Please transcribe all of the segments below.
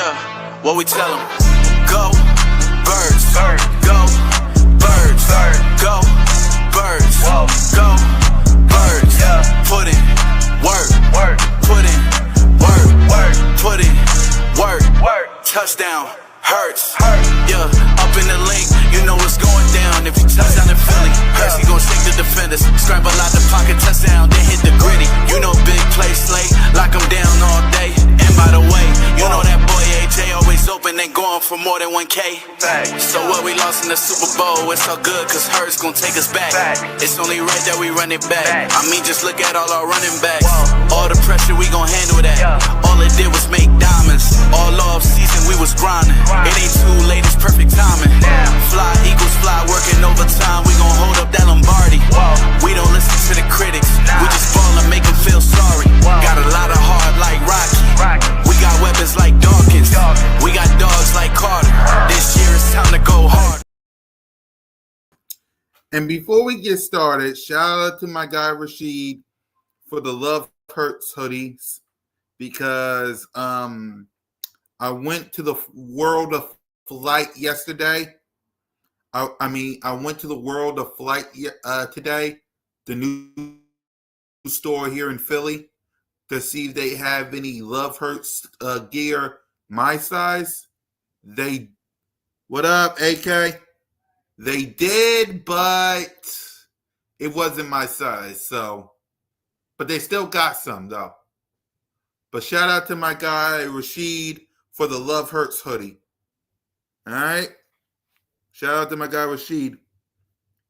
Yeah, what we tell them? Go, birds. Go, birds. Go, birds. Go, birds. Put in work. Put in work. Put in work. Touchdown. Hurts. Yeah, up in the link, you know what's going down. If you touch down in Philly, Hurts, he gon' shake the defenders. Scramble out the pocket, touchdown, then hit the gritty. You know big play slate, lock him down all day. And by the way, you know that boy AJ always open and going for more than 1K. So what we lost in the Super Bowl, it's all good cause Hurts gon' take us back. It's only right that we run it back. I mean, just look at all our running backs. All the pressure, we gon' handle that. All it did was make diamonds. All off season, we was grinding. It ain't too late, it's perfect timing. Fly equals fly, working overtime. We gon' hold up that Lombardi. We don't listen to the critics. We just ball and make them feel sorry. Got a lot of heart like Rocky. We got weapons like Dawkins. We got dogs like Carter. This year it's time to go hard. And before we get started, shout out to my guy Rashid for the Love Hurts hoodies because I went to the World of Flight yesterday. I went to the World of Flight today, the new store here in Philly, to see if they have any Love Hurts gear my size. What up, AK? They did, but it wasn't my size. So, but they still got some though. But shout out to my guy Rashid for the Love Hurts hoodie. All right. Shout out to my guy Rashid.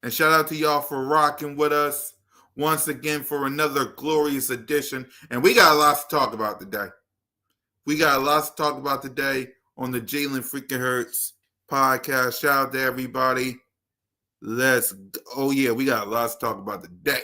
And shout out to y'all for rocking with us once again for another glorious edition. And we got a lot to talk about today. On the Jalen Freaking Hurts podcast. Shout out to everybody. Oh yeah, we got a lot to talk about today.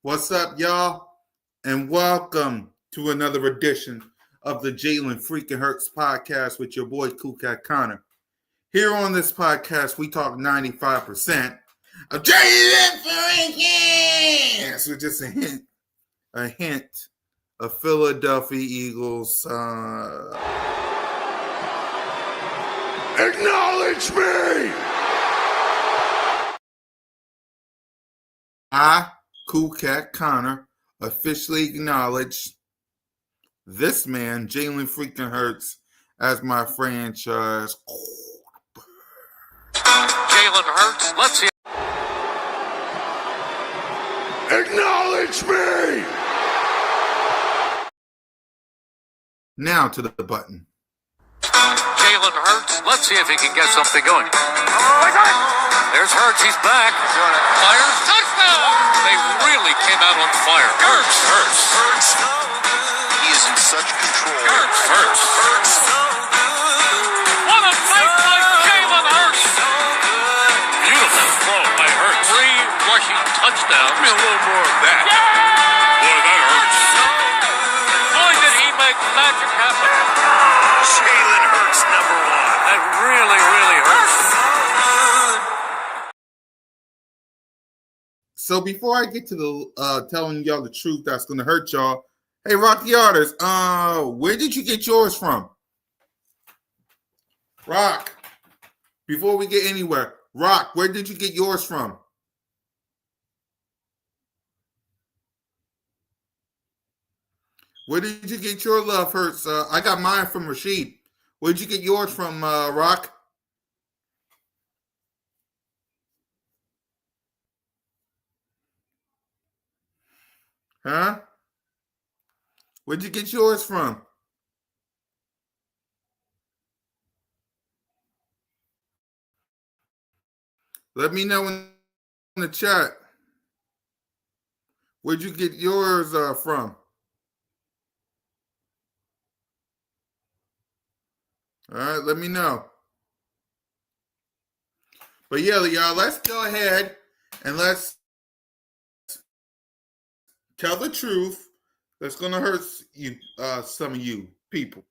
What's up, y'all? And welcome to another edition of the Jalen Freaking Hurts podcast with your boy Cool Cat Connor. Here on this podcast, we talk 95% of Jalen Freaking. So just a hint of Philadelphia Eagles. Acknowledge me! Cool Cat Connor officially acknowledged this man, Jalen Freaking Hurts, as my franchise quarterback. Jalen Hurts, let's hear. Acknowledge me! Now to the button. Jalen Hurts, let's see if he can get something going. There's Hurts, he's back. Fires, touchdown! They really came out on fire. Hurts. He is in such control. Hurts. What a night by Jalen Hurts! Beautiful throw by Hurts. 3 rushing touchdowns. Give me a little more of that. Boy, that hurts. Boy, did he make magic happen. Jalen Hurts, number 1. That really hurts. So before I get to the telling y'all the truth that's going to hurt y'all, Hey, Rock the Artist, where did you get yours from? Rock, before we get anywhere, Rock, where did you get yours from? Where did you get your Love Hurts? I got mine from Rashid. Where did you get yours from, Rock? Huh? Where'd you get yours from? Let me know in the chat. Where'd you get yours from? All right, let me know. But yeah, y'all, let's go ahead and let's tell the truth. That's gonna hurt you, some of you people.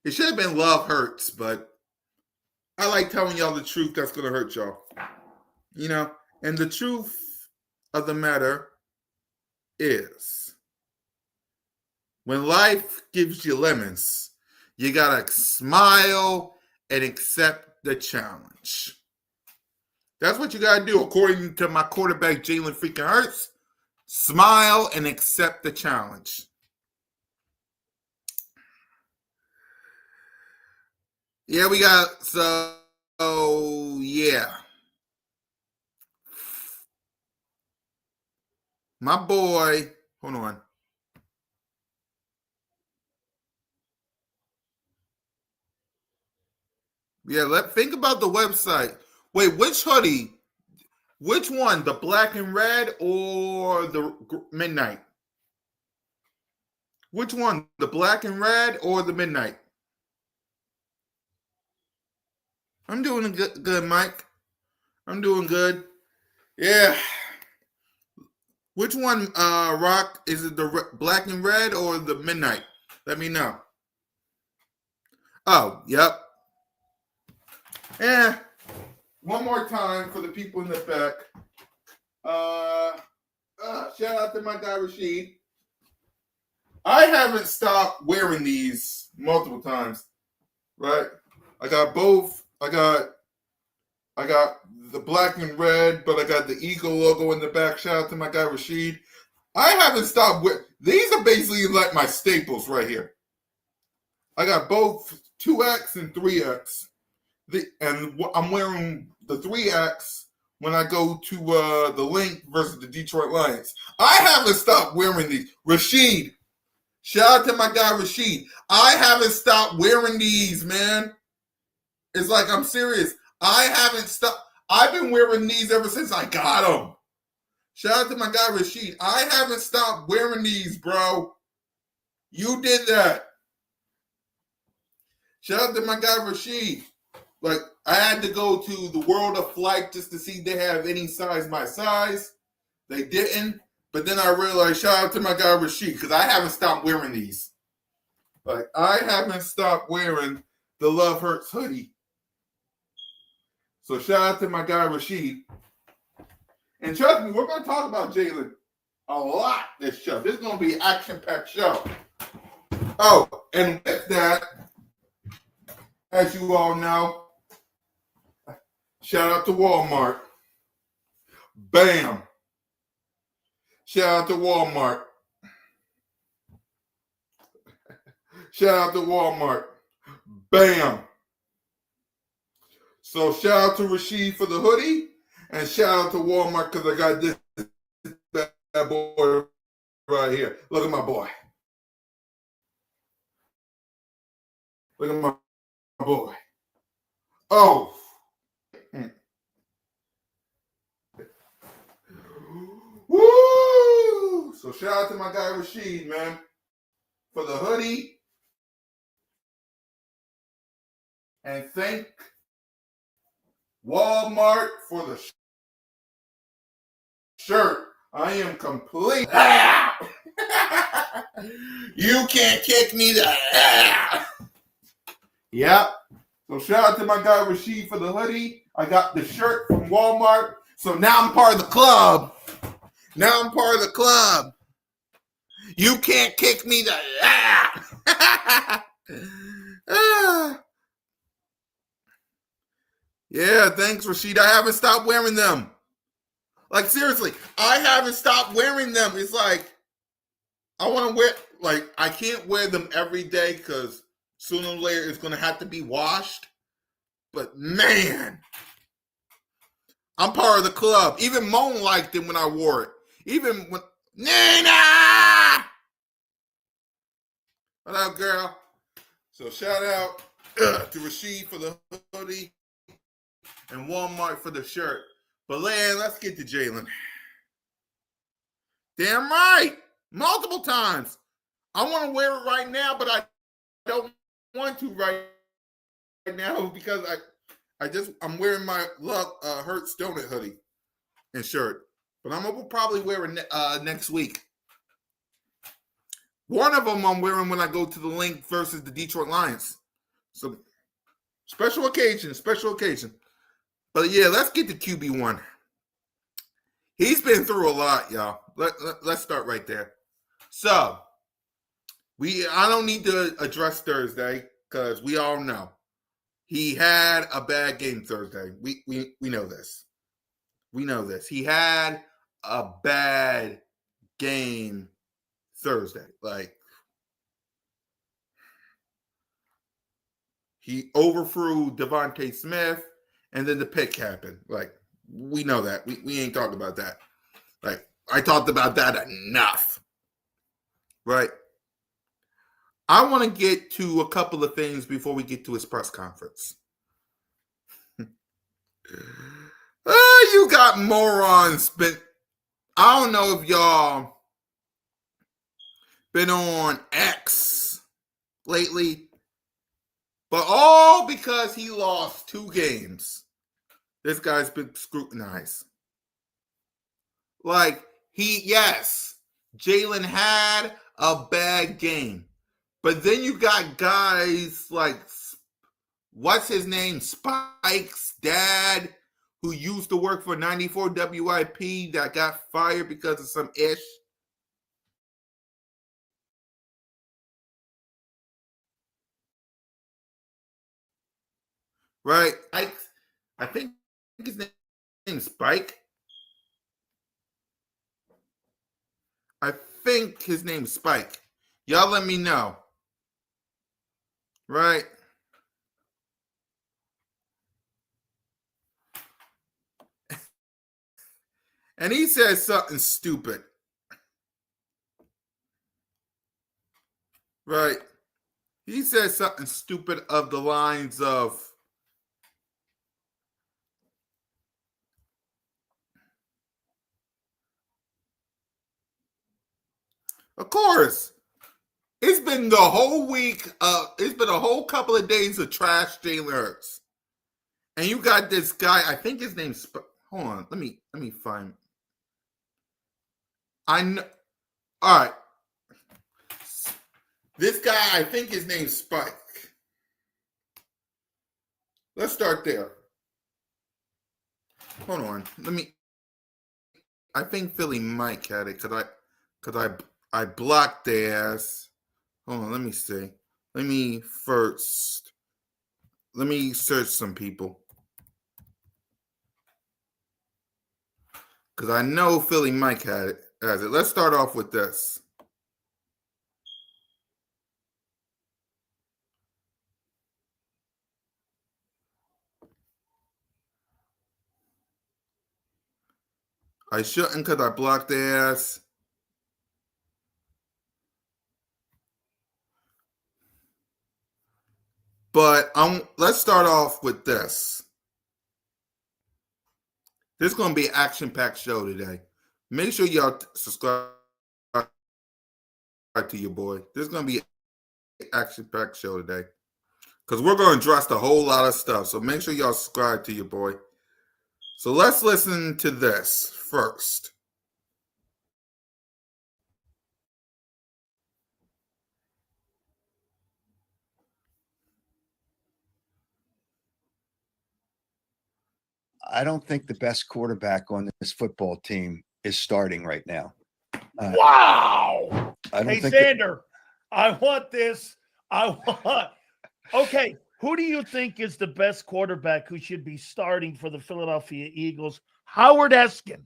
It should have been Love Hurts, but I like telling y'all the truth. That's gonna hurt y'all. You know, and the truth of the matter is, when life gives you lemons, you gotta smile and accept the challenge. That's what you gotta do, according to my quarterback, Jalen freaking Hurts. Smile and accept the challenge. Yeah, we got, so yeah. My boy, hold on. Yeah, think about the website. Wait, which hoodie? Which one? The black and red or the midnight? Which one? The black and red or the midnight? I'm doing good, Mike. I'm doing good. Yeah. Which one, Rock? Is it the black and red or the midnight? Let me know. Oh, yep. Yeah. One more time for the people in the back. Shout out to my guy Rashid. I haven't stopped wearing these multiple times. Right? I got both. I got the black and red, but I got the Eagle logo in the back. Shout out to my guy Rashid. I haven't stopped wearing. These are basically like my staples right here. I got both 2X and 3X. And I'm wearing the 3X when I go to the Link versus the Detroit Lions. I haven't stopped wearing these. Rashid. Shout out to my guy Rashid. I haven't stopped wearing these, man. It's like, I'm serious. I haven't stopped. I've been wearing these ever since I got them. Shout out to my guy Rashid. I haven't stopped wearing these, bro. You did that. Shout out to my guy Rashid. Like, I had to go to the World of Flight just to see if they have any size my size. They didn't. But then I realized, shout out to my guy Rashid, because I haven't stopped wearing these. Like, I haven't stopped wearing the Love Hurts hoodie. So shout out to my guy Rashid. And trust me, we're going to talk about Jalen a lot this show. This is going to be an action-packed show. Oh, and with that, as you all know, shout out to Walmart. Bam. Shout out to Walmart. Shout out to Walmart. Bam. So shout out to Rashid for the hoodie, and shout out to Walmart because I got this bad boy right here. Look at my boy. Look at my boy. Oh. Woo! So shout out to my guy Rashid, man, for the hoodie. And thank Walmart for the shirt. I am complete. You can't kick me there. Yep. So shout out to my guy Rashid for the hoodie. I got the shirt from Walmart. So now I'm part of the club. Now I'm part of the club. You can't kick me the Yeah, thanks, Rashid. I haven't stopped wearing them. Like, seriously, I haven't stopped wearing them. It's like, I want to wear, like, I can't wear them every day because sooner or later it's going to have to be washed. But man, I'm part of the club. Even Moan liked it when I wore it. Even when, Nina! What up, girl? So shout out to Rashid for the hoodie and Walmart for the shirt. But let's get to Jalen. Damn right. Multiple times. I want to wear it right now, but I don't want to right now because I'm wearing my Love Hurts Donut hoodie and shirt. But I'm gonna probably wear it next week. One of them I'm wearing when I go to the Link versus the Detroit Lions. So special occasion. But yeah, let's get to QB1. He's been through a lot, y'all. Let's start right there. So I don't need to address Thursday because we all know he had a bad game Thursday. We know this. We know this. He had a bad game Thursday. Like, he overthrew Devontae Smith, and then the pick happened. Like, we know that. We ain't talking about that. Like, I talked about that enough. Right? I want to get to a couple of things before we get to his press conference. You got morons. I don't know if y'all been on X lately, but all because he lost 2 games, this guy's been scrutinized. Like, Jalen had a bad game, but then you got guys like, what's his name, Spike's dad, who used to work for 94 WIP that got fired because of some ish. Right? I think his name is Spike. I think his name's Spike. Y'all let me know. Right? And he says something stupid. Right? He says something stupid of the lines of, course, it's been the whole week. It's been a whole couple of days of trash Jalen Hurts. And you got this guy, I think his name's, hold on, let me find. I know. All right. This guy, I think his name's Spike. Let's start there. Hold on. I think Philly Mike had it because I blocked their ass. Hold on, let me see. Let me search some people. Because I know Philly Mike has it. Let's start off with this. I shouldn't because I blocked their ass. But let's start off with this. This is going to be an action-packed show today. Make sure y'all subscribe to your boy. This is going to be an action-packed show today. Because we're going to address a whole lot of stuff. So make sure y'all subscribe to your boy. So let's listen to this first. I don't think the best quarterback on this football team is starting right now. Wow. I don't Hey, think Xander, I want this. I want. Okay, who do you think is the best quarterback who should be starting for the Philadelphia Eagles? Howard Eskin.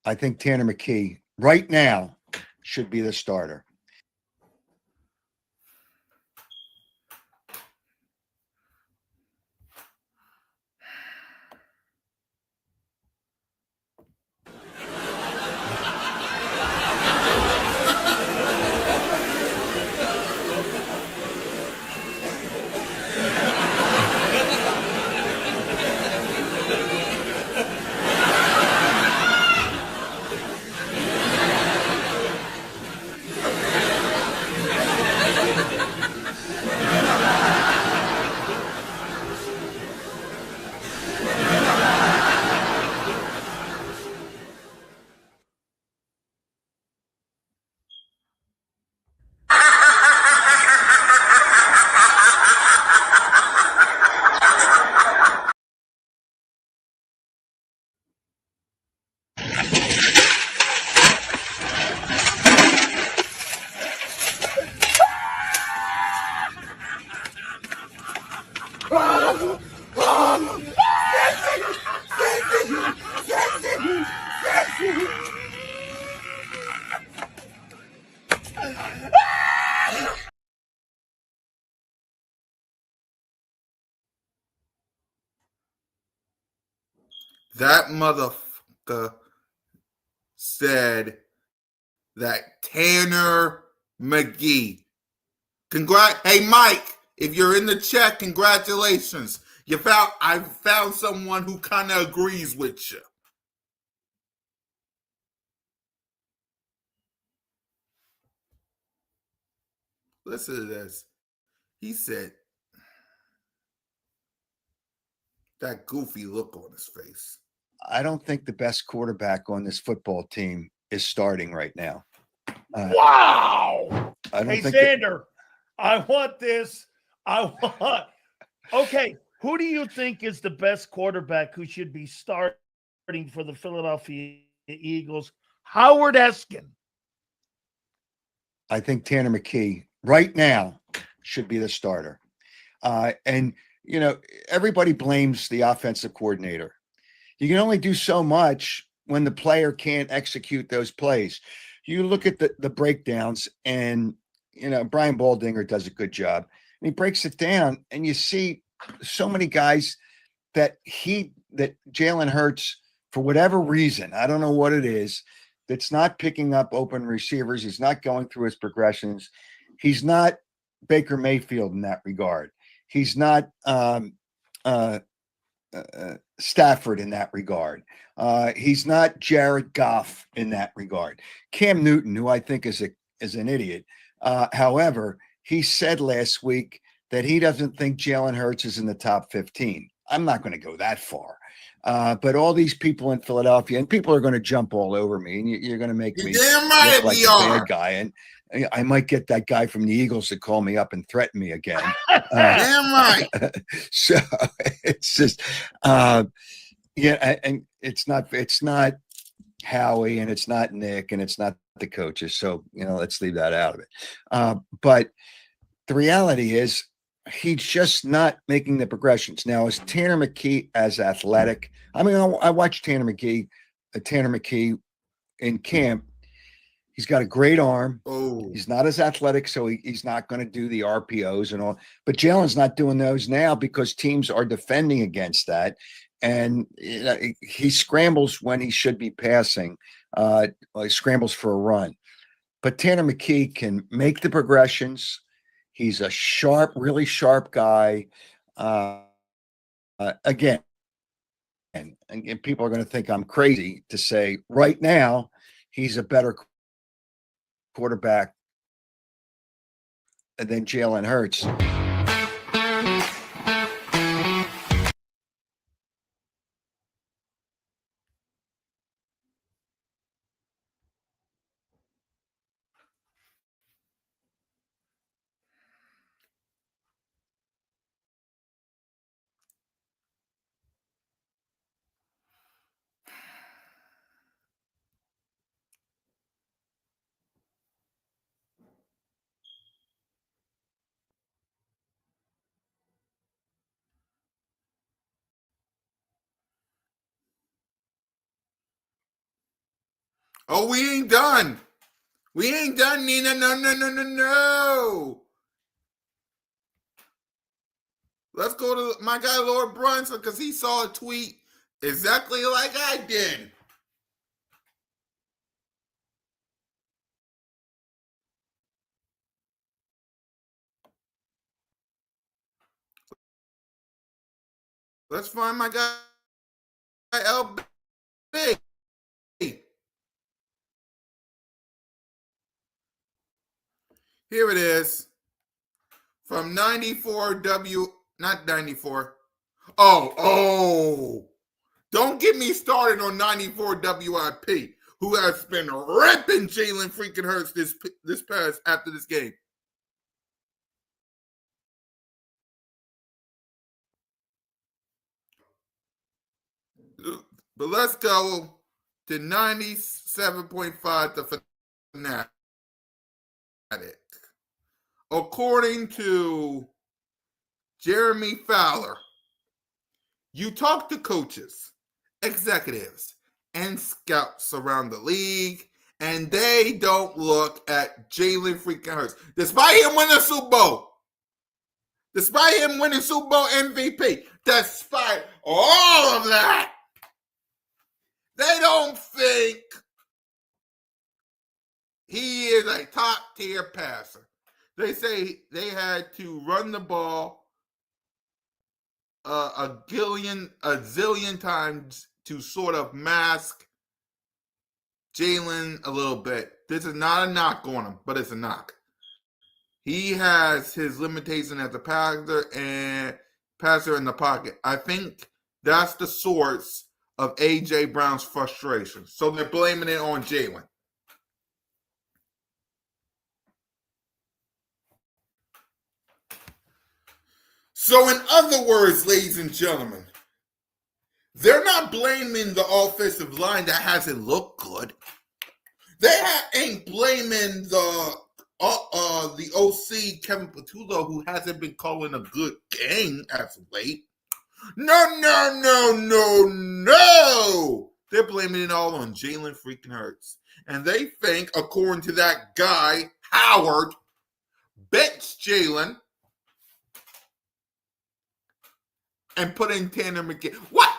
I think Tanner McKee right now should be the starter. That motherfucker said that Tanner McGee. Hey Mike, if you're in the chat, congratulations. I found someone who kind of agrees with you. Listen to this. He said that goofy look on his face. I don't think the best quarterback on this football team is starting right now. Wow. I don't Hey, think Xander, I want this. I want. Okay, who do you think is the best quarterback who should be starting for the Philadelphia Eagles? Howard Eskin. I think Tanner McKee right now should be the starter. And everybody blames the offensive coordinator. You can only do so much when the player can't execute those plays. You look at the breakdowns, and Brian Baldinger does a good job. And he breaks it down, and you see so many guys that Jalen Hurts, for whatever reason, I don't know what it is, that's not picking up open receivers. He's not going through his progressions. He's not Baker Mayfield in that regard. He's not Stafford in that regard. He's not Jared Goff in that regard. Cam Newton, who I think is an idiot. However, he said last week that he doesn't think Jalen Hurts is in the top 15. I'm not going to go that far. But all these people in Philadelphia, and people are going to jump all over me, and you're going to make me damn right look like we a are. bad guy. And I might get that guy from the Eagles to call me up and threaten me again. Damn right. So it's just, and it's not Howie, and it's not Nick, and it's not the coaches. So, let's leave that out of it. But the reality is, he's just not making the progressions. Now, is Tanner McKee as athletic? I mean, I watched Tanner McKee in camp. He's got a great arm. Oh, He's not as athletic, so he's not going to do the RPOs and all. But Jalen's not doing those now because teams are defending against that. And he scrambles when he should be passing. He scrambles for a run. But Tanner McKee can make the progressions. He's a really sharp guy. Again, and people are going to think I'm crazy to say right now he's a better quarterback than Jalen Hurts. Oh, we ain't done. We ain't done, Nina. No. Let's go to my guy, Lord Brunson, because he saw a tweet exactly like I did. Let's find my guy, LB. Here it is. From 94W, not 94. Oh. Don't get me started on 94 WIP, who has been ripping Jalen freaking Hurts this past after this game. But let's go to 97.5 the fanatic. According to Jeremy Fowler, you talk to coaches, executives, and scouts around the league, and they don't look at Jalen freaking Hurts. Despite him winning the Super Bowl, despite him winning Super Bowl MVP, despite all of that, they don't think he is a top-tier passer. They say they had to run the ball a zillion times to sort of mask Jalen a little bit. This is not a knock on him, but it's a knock. He has his limitation as a passer in the pocket. I think that's the source of A.J. Brown's frustration. So they're blaming it on Jalen. So in other words, ladies and gentlemen, they're not blaming the offensive line that hasn't looked good. They ain't blaming the OC, Kevin Patullo, who hasn't been calling a good game as of late. No. They're blaming it all on Jalen freaking Hurts. And they think, according to that guy, Howard, benched Jalen and put in Tanner McGee. What?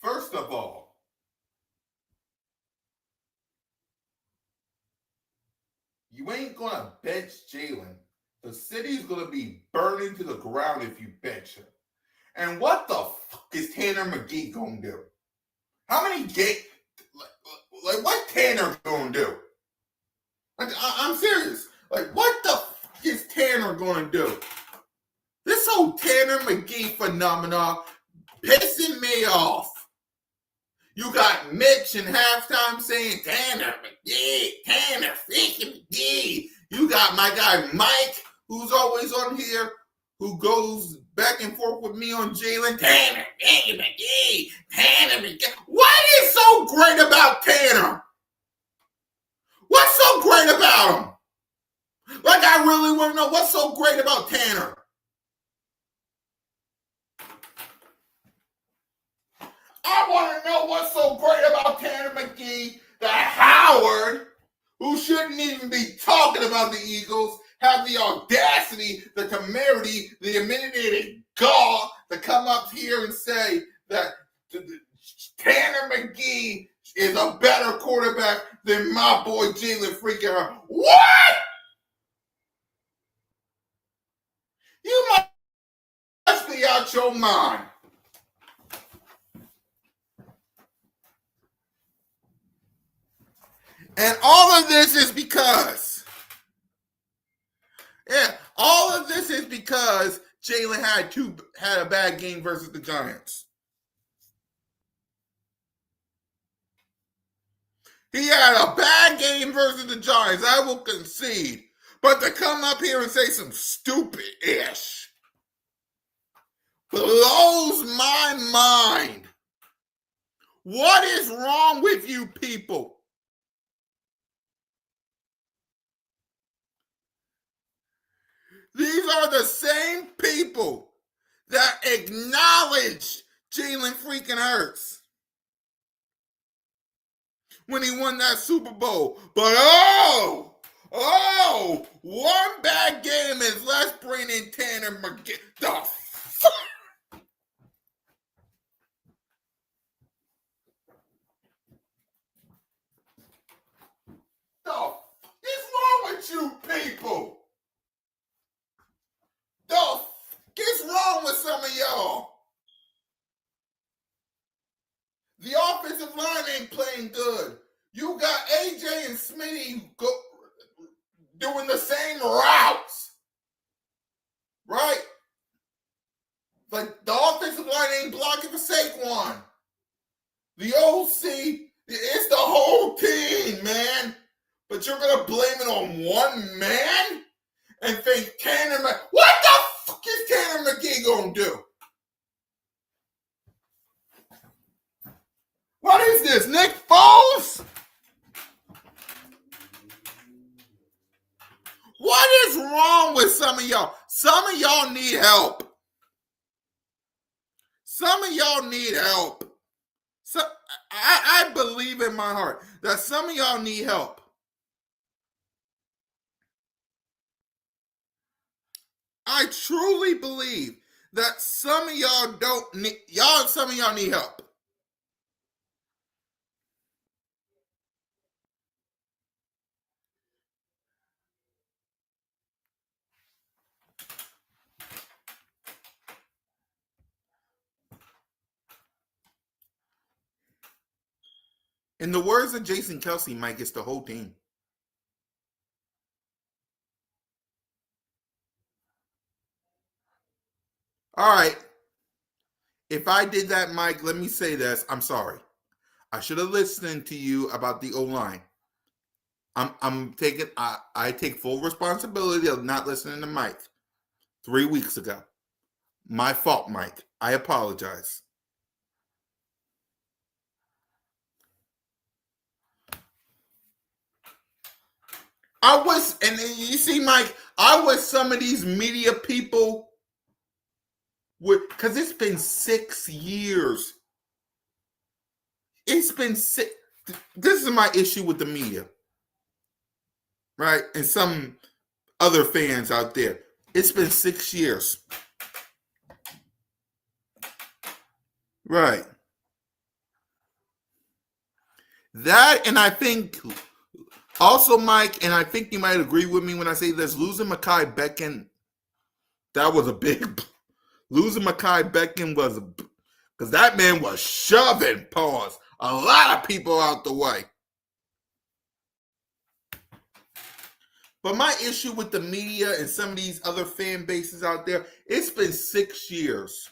First of all, you ain't going to bench Jalen. The city's going to be burning to the ground if you bench him. And what the fuck is Tanner McGee going to do? How many games? Like, what Tanner going to do? Like, I'm serious. Like, what the fuck is Tanner going to do? This whole Tanner McGee phenomenon pissing me off. You got Mitch in halftime saying, Tanner McGee, Tanner freaking McGee. You got my guy Mike, who's always on here, who goes back and forth with me on Jalen. Tanner McGee, Tanner McGee. What is so great about Tanner? What's so great about him? Like, I really want to know what's so great about Tanner. I want to know what's so great about Tanner McGee that Howard, who shouldn't even be talking about the Eagles, have the audacity, the temerity, the intimidating gall to come up here and say that Tanner McGee is a better quarterback than my boy Jalen freaking Hurts. What? You must be out your mind. And all of this is because, Jalen had a bad game versus the Giants. He had a bad game versus the Giants. I will concede. But to come up here and say some stupid ish blows my mind. What is wrong with you people? These are the same people that acknowledged Jalen freaking Hurts when he won that Super Bowl. But one bad game is let's bring in Tanner McGee. The fuck? The fuck is wrong with you people? The fuck is wrong with some of y'all? The offensive line ain't playing good. You got AJ and Smitty doing the same routes, right? Like the offensive line ain't blocking for Saquon. The OC, it's the whole team, man. But you're gonna blame it on one man and think Tanner what the fuck is Tanner McGee gonna do? What is this, Nick Foles? What is wrong with some of y'all? Some of y'all need help. Some of y'all need help. So I believe in my heart that some of y'all need help. I truly believe that some of y'all don't need some of y'all need help. In the words of Jason Kelsey, Mike, it's the whole team. All right. If I did that, Mike, let me say this. I'm sorry. I should have listened to you about the O-line. I take full responsibility of not listening to Mike 3 weeks ago. My fault, Mike. I apologize. And you see, Mike, I wish some of these media people would, because it's been 6 years. It's been six. This is my issue with the media, right? And some other fans out there. It's been 6 years. Right. That, and I think also, Mike, and I think you might agree with me when I say this, losing Mekhi Becton, that was a big, losing Mekhi Becton was, because that man was shoving, pause, a lot of people out the way. But my issue with the media and some of these other fan bases out there, it's been 6 years.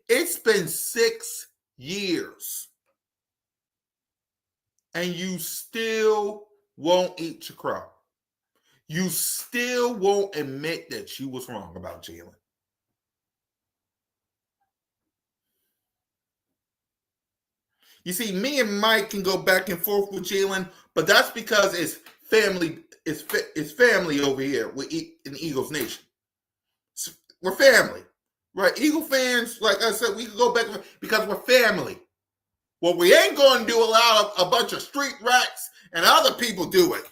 It's been 6 years. And you still won't eat your crow. You still won't admit that you was wrong about Jalen. You see, me and Mike can go back and forth with Jalen, but that's because it's family. It's family over here in Eagles Nation. We're family, right? Eagle fans, like I said, we can go back because we're family. What we ain't going to do allow a bunch of street rats and other people do it.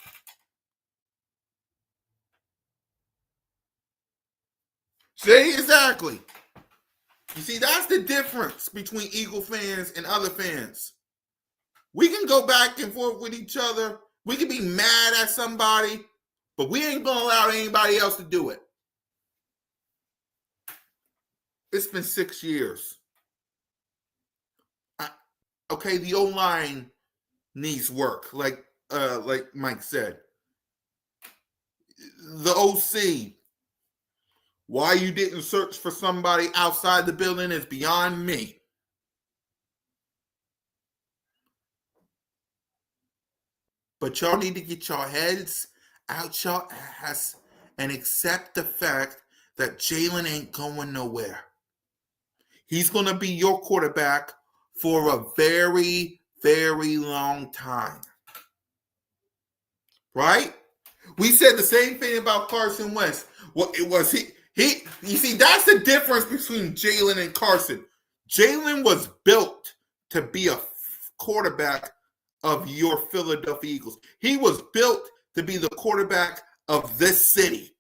See, exactly. You see, that's the difference between Eagle fans and other fans. We can go back and forth with each other. We can be mad at somebody, but we ain't going to allow anybody else to do it. It's been 6 years. Okay, the O-line needs work, like Mike said. The OC, why you didn't search for somebody outside the building is beyond me. But y'all need to get your heads out your ass and accept the fact that Jalen ain't going nowhere. He's going to be your quarterback for a very, very long time. Right? We said the same thing about Carson Wentz. Well, it was he. You see, that's the difference between Jalen and Carson. Jalen was built to be a quarterback of your Philadelphia Eagles. He was built to be the quarterback of this city.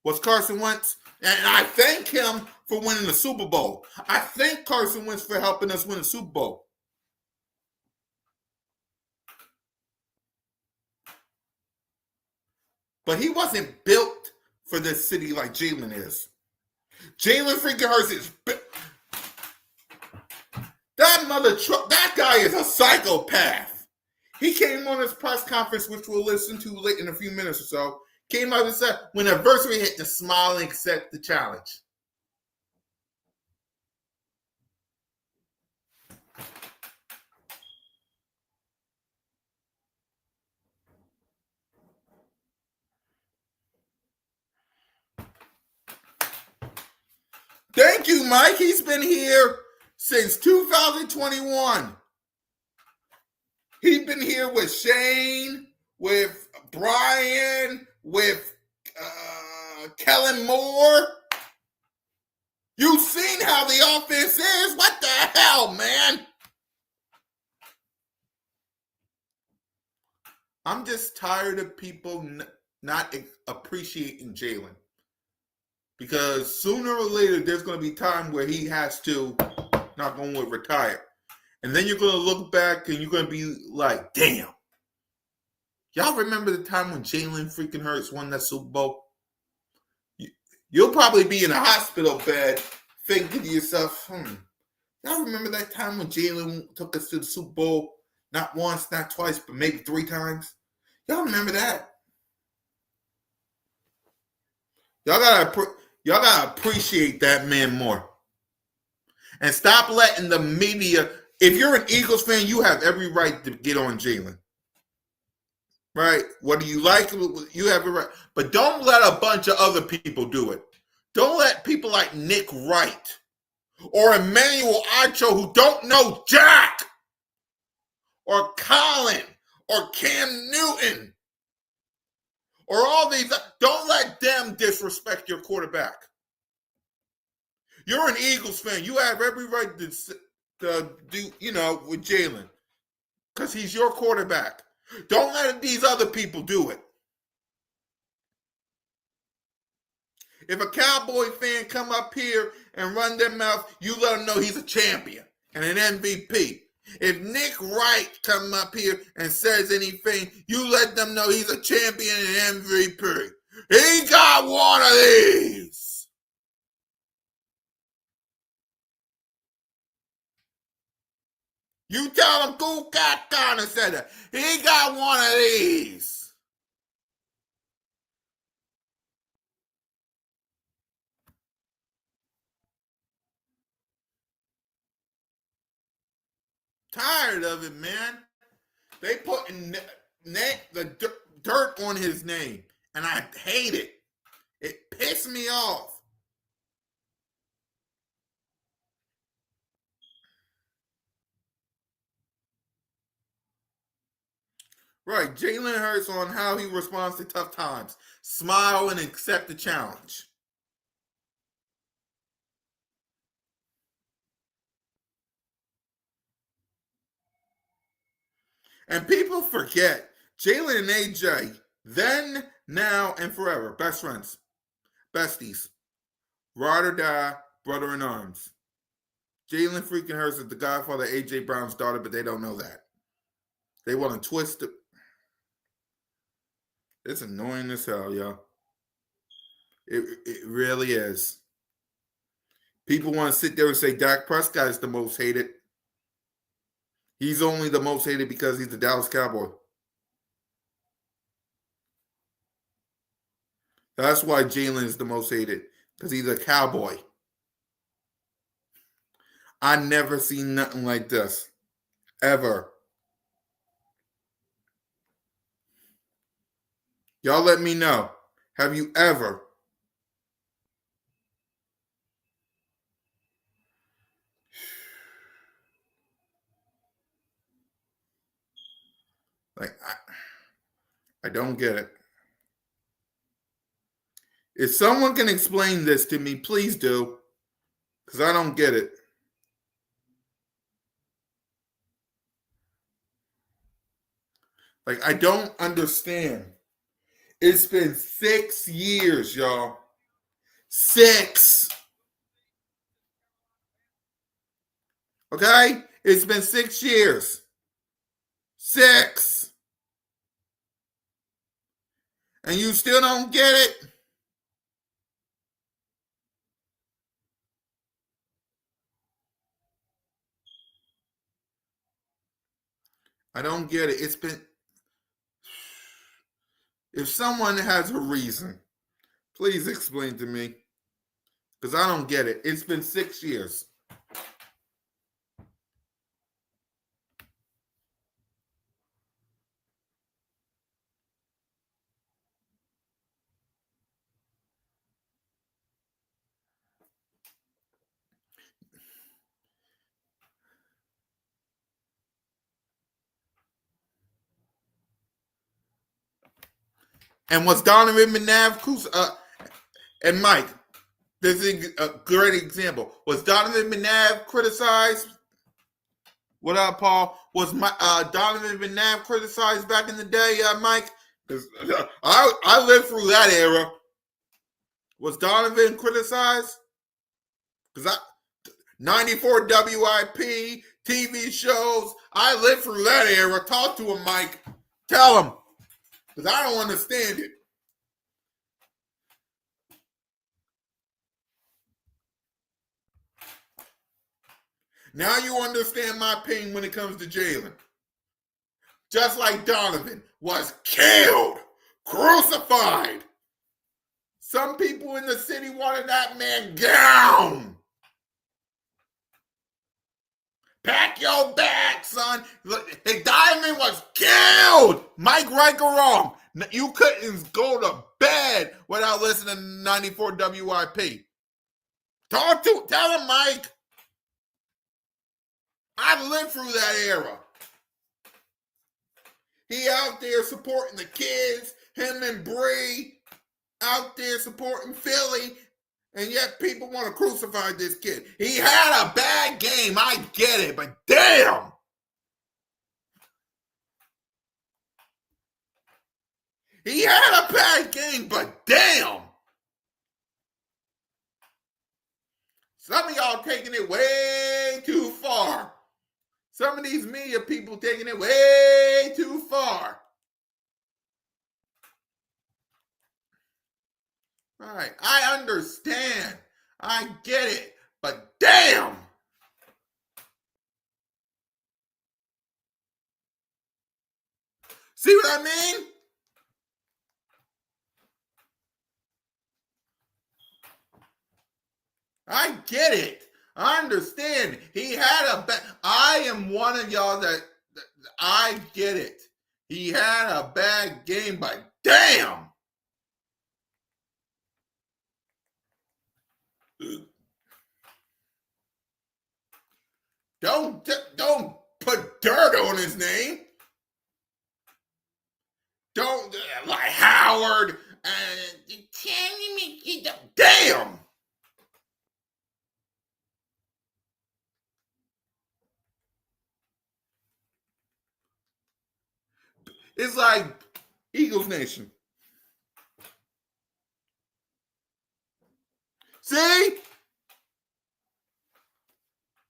Was Carson Wentz? And I thank him for winning the Super Bowl. I thank Carson Wentz for helping us win the Super Bowl. But he wasn't built for this city like Jalen is. Jalen freaking Hurts is built. That guy is a psychopath. He came on his press conference, which we'll listen to late in a few minutes or so. Came out and said, when adversity hit, to smile and accept the challenge. Thank you, Mike. He's been here since 2021. He's been here with Shane, with Brian, with Kellen Moore. You've seen how the offense is. What the hell, man? I'm just tired of people not appreciating Jalen. Because sooner or later, there's going to be time where he has to, not going to retire. And then you're going to look back and you're going to be like, damn. Y'all remember the time when Jalen freaking Hurts won that Super Bowl? You'll probably be in a hospital bed thinking to yourself, y'all remember that time when Jalen took us to the Super Bowl? Not once, not twice, but maybe 3 times? Y'all remember that? Y'all gotta appreciate that man more. And stop letting the media. If you're an Eagles fan, you have every right to get on Jalen. Right? Whether you like it, you have a right. But don't let a bunch of other people do it. Don't let people like Nick Wright or Emmanuel Acho, who don't know Jack, or Colin, or Cam Newton, or all these, don't let them disrespect your quarterback. You're an Eagles fan. You have every right to do, with Jalen, because he's your quarterback. Don't let these other people do it. If a Cowboy fan come up here and run their mouth, you let them know he's a champion and an MVP. If Nick Wright come up here and says anything, you let them know he's a champion and MVP. He got one of these. You tell him Cool Cat Connor said that. He got one of these. Tired of it, man. They putting the dirt on his name, and I hate it. It pissed me off. Right, Jalen Hurts on how he responds to tough times. Smile and accept the challenge. And people forget, Jalen and AJ, then, now, and forever, best friends, besties, ride or die, brother in arms. Jalen freaking Hurts is the godfather of AJ Brown's daughter, but they don't know that. They want to twist it. It's annoying as hell, y'all. It really is. People want to sit there and say Dak Prescott is the most hated. He's only the most hated because he's the Dallas Cowboy. That's why Jalen is the most hated, because he's a Cowboy. I never seen nothing like this, ever. Y'all let me know. Have you ever like I don't get it. If someone can explain this to me, please do. Because I don't get it. Like, I don't understand. It's been 6 years, y'all. 6. Okay? It's been 6 years. 6. And you still don't get it? I don't get it. It's been. If someone has a reason, please explain to me. Because I don't get it. It's been 6 years. And was Donovan McNabb and Mike? This is a great example. Was Donovan McNabb criticized? What up, Paul? Was Donovan McNabb criticized back in the day, Mike? Because I lived through that era. Was Donovan criticized? Because 94 WIP, TV shows. I lived through that era. Talk to him, Mike. Tell him. Because I don't understand it. Now you understand my pain when it comes to Jalen. Just like Donovan was killed, crucified. Some people in the city wanted that man down. Pack your bag, son. Hey, Diamond was killed. Mike, right or wrong? You couldn't go to bed without listening to 94 WIP. Tell him, Mike. I lived through that era. He out there supporting the kids, him and Bree out there supporting Philly, and yet people want to crucify this kid. He had a bad game, I get it, but damn! He had a bad game, but damn! Some of y'all taking it way too far. Some of these media people taking it way too far. All right, I understand. I get it. But damn! See what I mean? I get it. I understand. He had a bad. I am one of y'all that I get it. He had a bad game, but damn. Don't put dirt on his name. Don't like Howard. Damn. It's like Eagles Nation. See?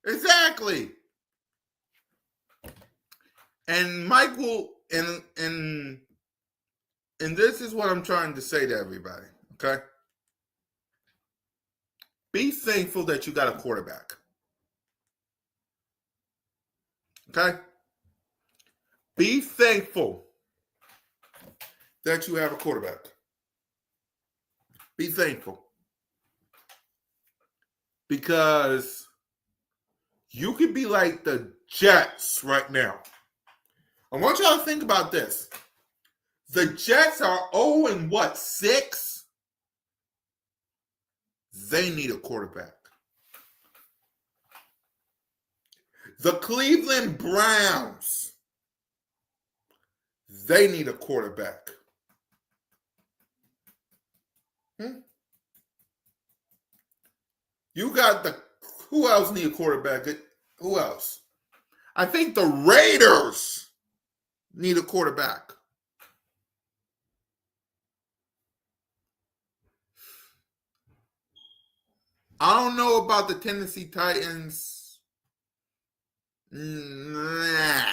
Exactly. And Michael, and this is what I'm trying to say to everybody, okay? Be thankful that you got a quarterback. Okay? Be thankful that you have a quarterback. Be thankful. Because you could be like the Jets right now. I want y'all to think about this. The Jets are 0-6. They need a quarterback. The Cleveland Browns, they need a quarterback. You got who else need a quarterback? Who else? I think the Raiders need a quarterback. I don't know about the Tennessee Titans. Nah.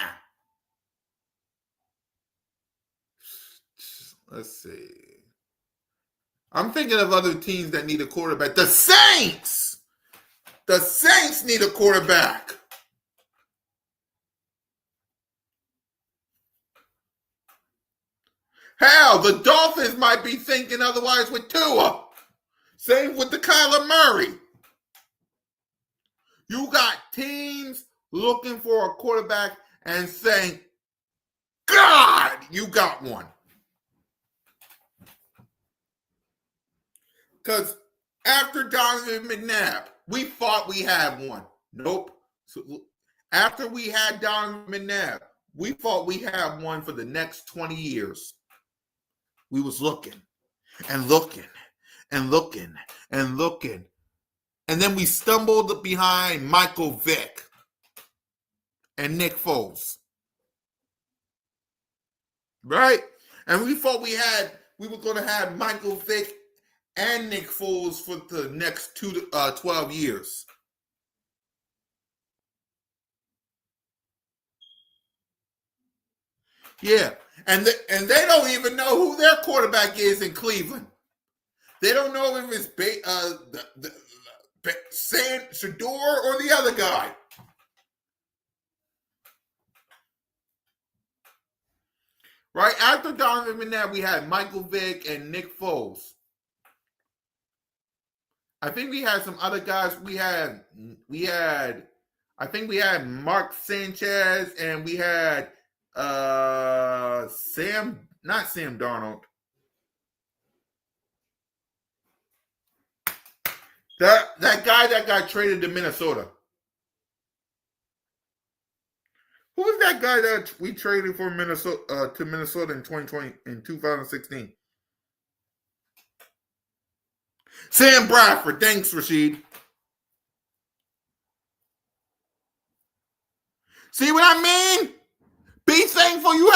Let's see. I'm thinking of other teams that need a quarterback. The Saints! The Saints need a quarterback. Hell, the Dolphins might be thinking otherwise with Tua. Same with the Kyler Murray. You got teams looking for a quarterback and saying, God, you got one. Because after Donovan McNabb, we thought we had one. Nope. So after we had Donovan McNabb, we thought we had one for the next 20 years. We was looking and looking and looking and looking. And then we stumbled behind Michael Vick and Nick Foles. Right? And we thought we were going to have Michael Vick and Nick Foles for the next 12 years. Yeah. And they don't even know who their quarterback is in Cleveland. They don't know if it's Shador or the other guy. Right after Donovan McNabb, we had Michael Vick and Nick Foles. I think we had some other guys. I think we had Mark Sanchez and we had not Sam Darnold. That guy that got traded to Minnesota. Who was that guy that we traded for Minnesota to Minnesota in 2016? Sam Bradford. Thanks, Rashid. See what I mean? Be thankful you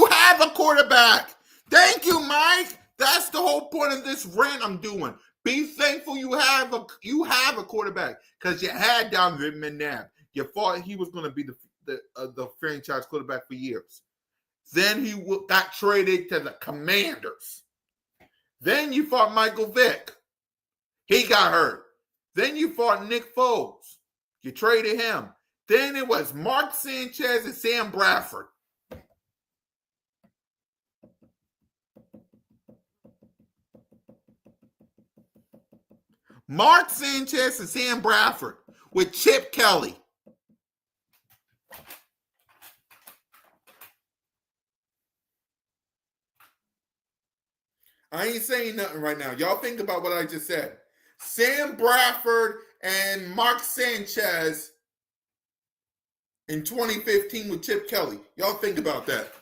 have a quarterback. Thank you, Mike. That's the whole point of this rant I'm doing. Be thankful you have a quarterback because you had Donovan McNabb. You thought he was going to be the franchise quarterback for years. Then he got traded to the Commanders. Then you fought Michael Vick. He got hurt. Then you fought Nick Foles. You traded him. Then it was Mark Sanchez and Sam Bradford. Mark Sanchez and Sam Bradford with Chip Kelly. I ain't saying nothing right now. Y'all think about what I just said. Sam Bradford and Mark Sanchez in 2015 with Chip Kelly. Y'all think about that.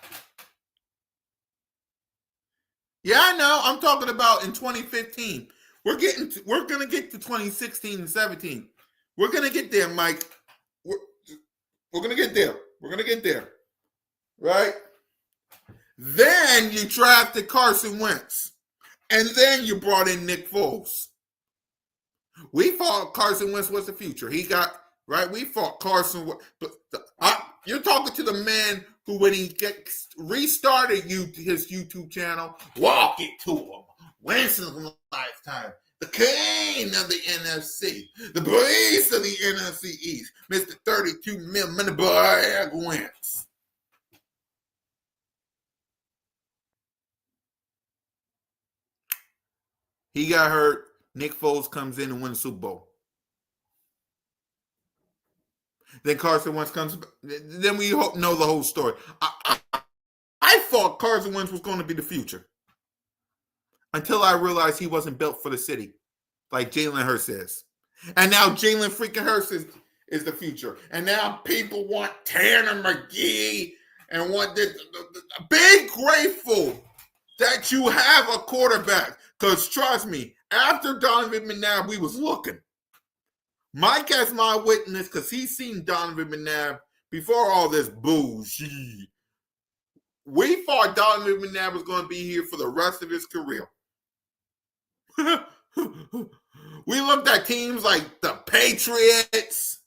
Yeah, I know. I'm talking about in 2015. We're gonna get to 2016 and 17. We're gonna get there, Mike. We're gonna get there. We're gonna get there. Right? Then you drafted Carson Wentz. And then you brought in Nick Foles. We thought Carson Wentz was the future. He got, right? We thought Carson was. You're talking to the man who, when he restarted his YouTube channel, walk it to him. Winston's lifetime. The king of the NFC. The beast of the NFC East. Mr. 32 million bag Wentz. He got hurt. Nick Foles comes in and wins the Super Bowl. Then Carson Wentz comes. Then we know the whole story. I thought Carson Wentz was going to be the future until I realized he wasn't built for the city, like Jalen Hurts is. And now Jalen freaking Hurts is the future. And now people want Tanner McGee and want this. Be grateful that you have a quarterback. Because trust me, after Donovan McNabb, we was looking. Mike has my witness because he's seen Donovan McNabb before all this bullshit. We thought Donovan McNabb was going to be here for the rest of his career. We looked at teams like the Patriots.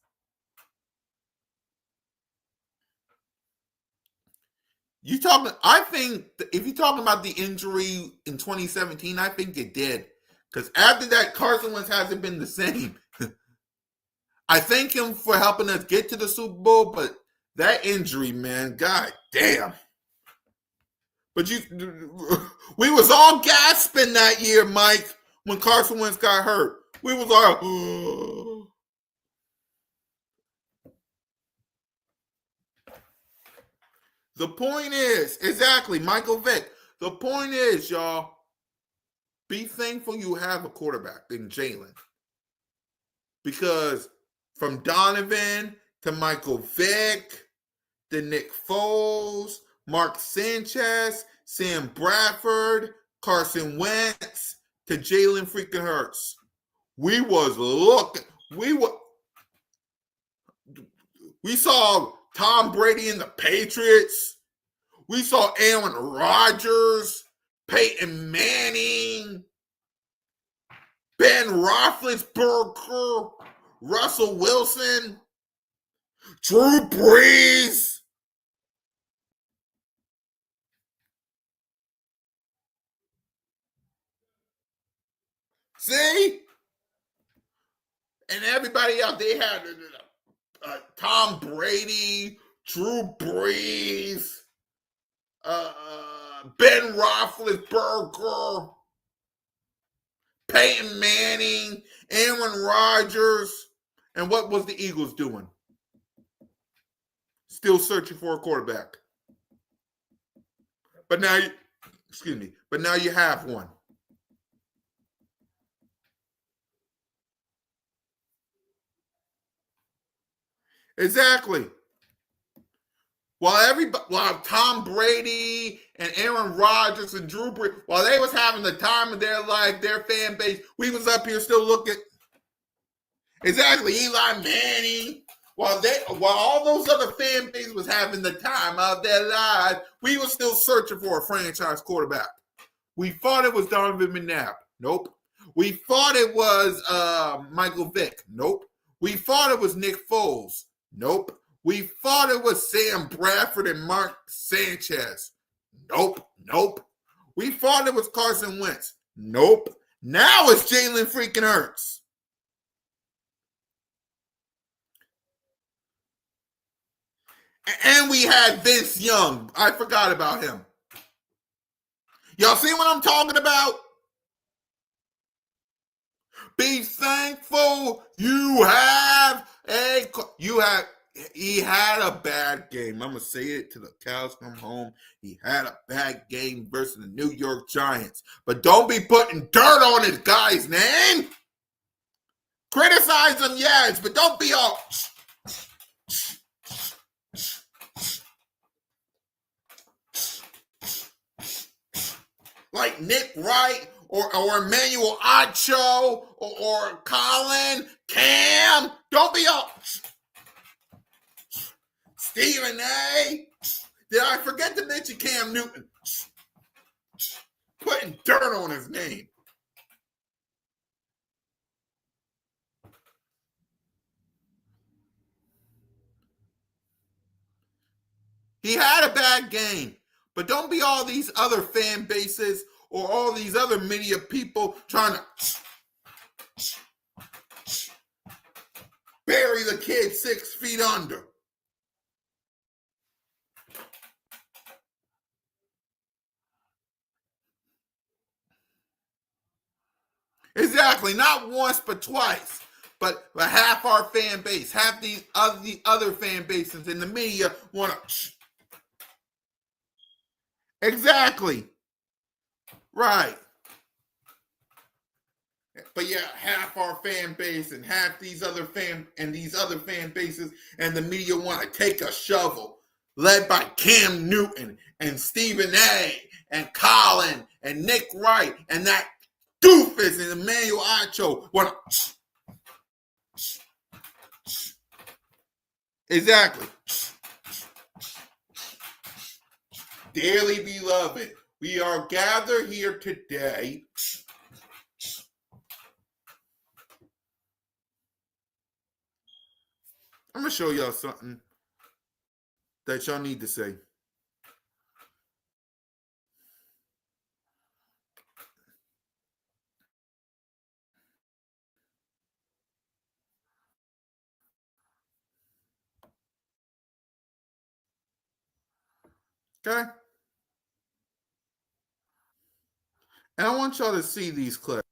I think if you're talking about the injury in 2017, I think it did. Because after that, Carson Wentz hasn't been the same. I thank him for helping us get to the Super Bowl, but that injury, man, god damn. But we was all gasping that year, Mike, when Carson Wentz got hurt. We was all, oh. The point is, exactly, Michael Vick. The point is, y'all, be thankful you have a quarterback in Jalen. Because from Donovan to Michael Vick to Nick Foles, Mark Sanchez, Sam Bradford, Carson Wentz, to Jalen freaking Hurts. We was looking. We saw Tom Brady and the Patriots. We saw Aaron Rodgers, Peyton Manning, Ben Roethlisberger, Russell Wilson, Drew Brees. See? And everybody else, they had Tom Brady, Drew Brees, Ben Roethlisberger, Peyton Manning, Aaron Rodgers. And what was the Eagles doing? Still searching for a quarterback. But now you have one. Exactly. While Tom Brady and Aaron Rodgers and Drew Brees, while they was having the time of their life, their fan base, we was up here still looking. Exactly. Eli Manning. While all those other fan bases was having the time of their lives, we were still searching for a franchise quarterback. We thought it was Donovan McNabb. Nope. We thought it was Michael Vick. Nope. We thought it was Nick Foles. Nope. We thought it was Sam Bradford and Mark Sanchez. Nope. We thought it was Carson Wentz. Nope. Now it's Jalen freaking Hurts. And we had Vince Young. I forgot about him. Y'all see what I'm talking about? Be thankful he had a bad game. I'm going to say it till the cows come home. He had a bad game versus the New York Giants. But don't be putting dirt on his guy's name. Criticize him, yes, but don't be all... like Nick Wright or Emmanuel Acho or Colin, Cam. Don't be all... Stephen A. Did I forget to mention Cam Newton? Putting dirt on his name. He had a bad game, but don't be all these other fan bases or all these other media people trying to bury the kid 6 feet under. Exactly, not once but twice. But half our fan base, half the other fan bases in the media want to. Exactly. Right. But yeah, half our fan base and half these other fan bases and the media want to take a shovel, led by Cam Newton and Stephen A. and Colin and Nick Wright and that doofus and Emmanuel Acho. Exactly. Dearly beloved, we are gathered here today. I'm going to show y'all something that y'all need to say. Okay? And I want y'all to see these clips.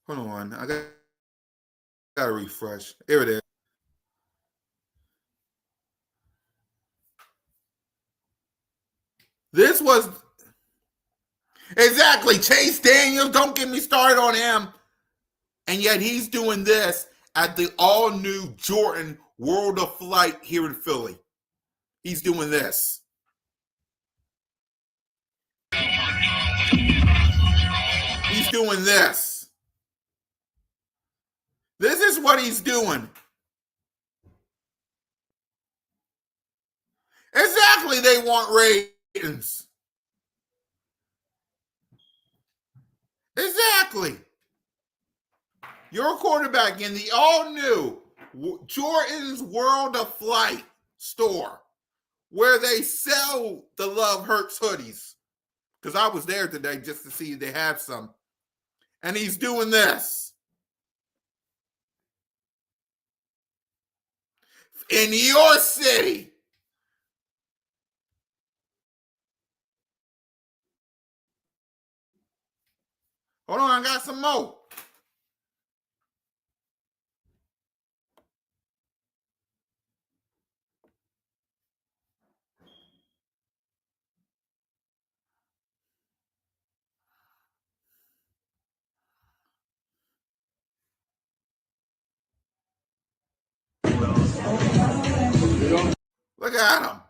Hold on. I got to refresh. Here it is. This was exactly Chase Daniels. Don't get me started on him. And yet he's doing this at the all new Jordan World of Flight here in Philly. He's doing this. He's doing this. This is what he's doing. Exactly. They want ratings. Exactly. You're a quarterback in the all new Jordan's World of Flight store where they sell the Love Hurts hoodies. Because I was there today just to see if they have some. And he's doing this. In your city. Hold on, I got some more. Look at him.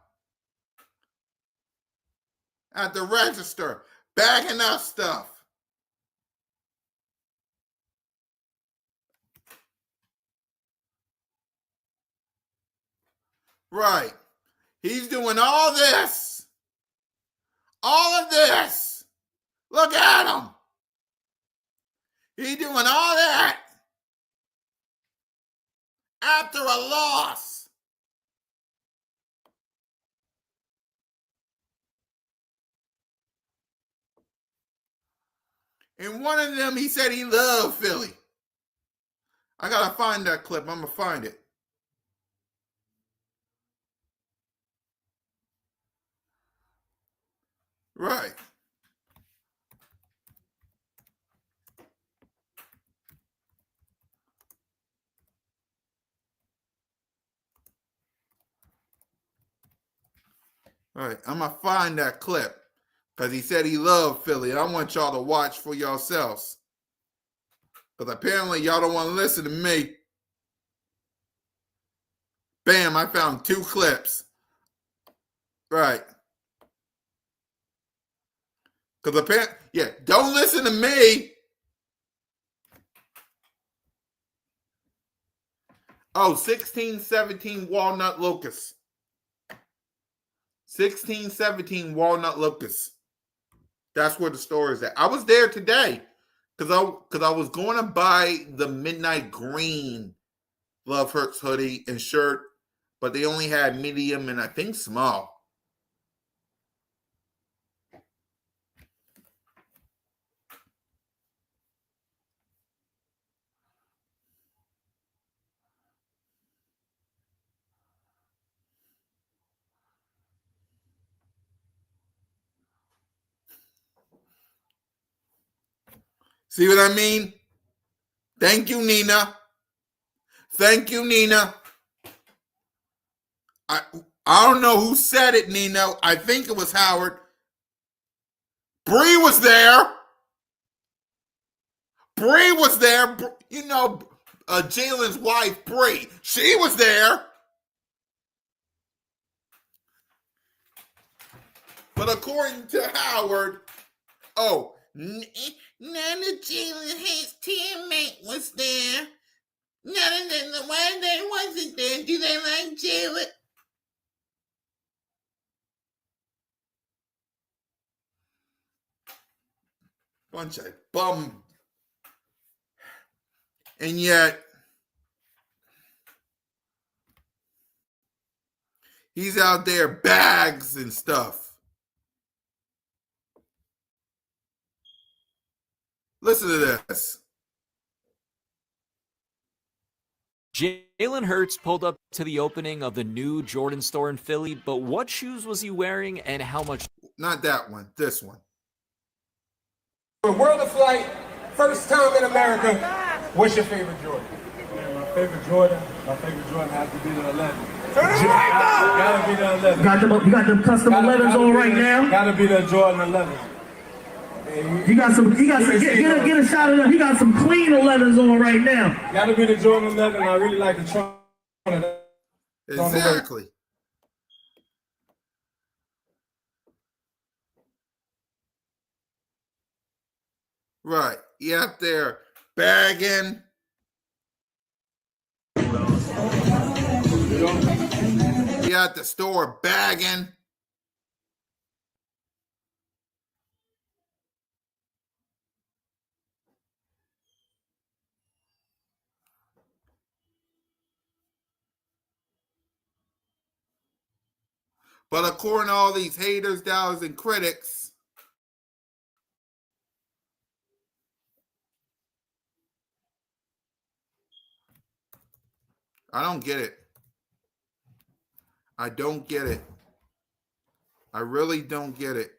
At the register, bagging up stuff. Right. He's doing all this. All of this. Look at him. He's doing all that after a loss. And one of them, he said he loved Philly. I got to find that clip. I'm going to find it. Right. Right. I'm going to find that clip because he said he loved Philly. I want y'all to watch for yourselves because apparently y'all don't want to listen to me. Bam, I found 2 clips. Right. Because apparently, yeah, don't listen to me. Oh, 1617 Walnut Locust. 1617 Walnut Locust. That's where the store is at. I was there today because I was going to buy the midnight green Love Hurts hoodie and shirt, but they only had medium and I think small. See what I mean? Thank you, Nina. Thank you, Nina. I don't know who said it, Nina. I think it was Howard. Bree was there. Bree was there. You know, Jalen's wife, Bree. She was there. But according to Howard, none of Jalen's teammate was there. None of them. Why they wasn't there? Do they like Jalen? Bunch of bum. And yet, he's out there bags and stuff. Listen to this. Jalen Hurts pulled up to the opening of the new Jordan store in Philly, but what shoes was he wearing and how much? Not that one. This one. World of Flight, first time in America. What's your favorite Jordan? Man, my favorite Jordan has to be the 11. Gotta be the 11. You got them custom 11s on right now. Gotta be the Jordan 11. You got some. Get a shot of them. He got some clean 11s on right now. Gotta be the Jordan 11. I really like the trunk. Exactly. Right. You out there bagging. You at the store bagging. But according to all these haters, doubters, and critics, I don't get it. I don't get it. I really don't get it.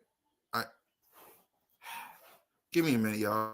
Give me a minute, y'all.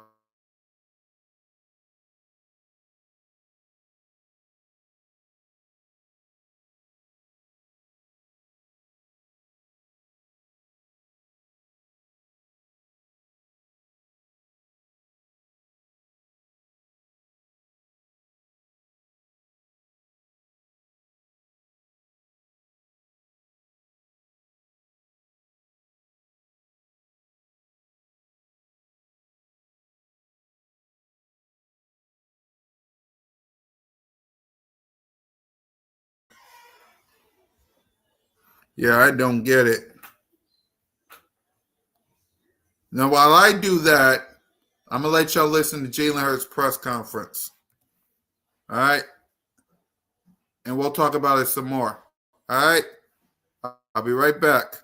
Yeah, I don't get it. Now, while I do that, I'm going to let y'all listen to Jalen Hurts' press conference. All right? And we'll talk about it some more. All right? I'll be right back.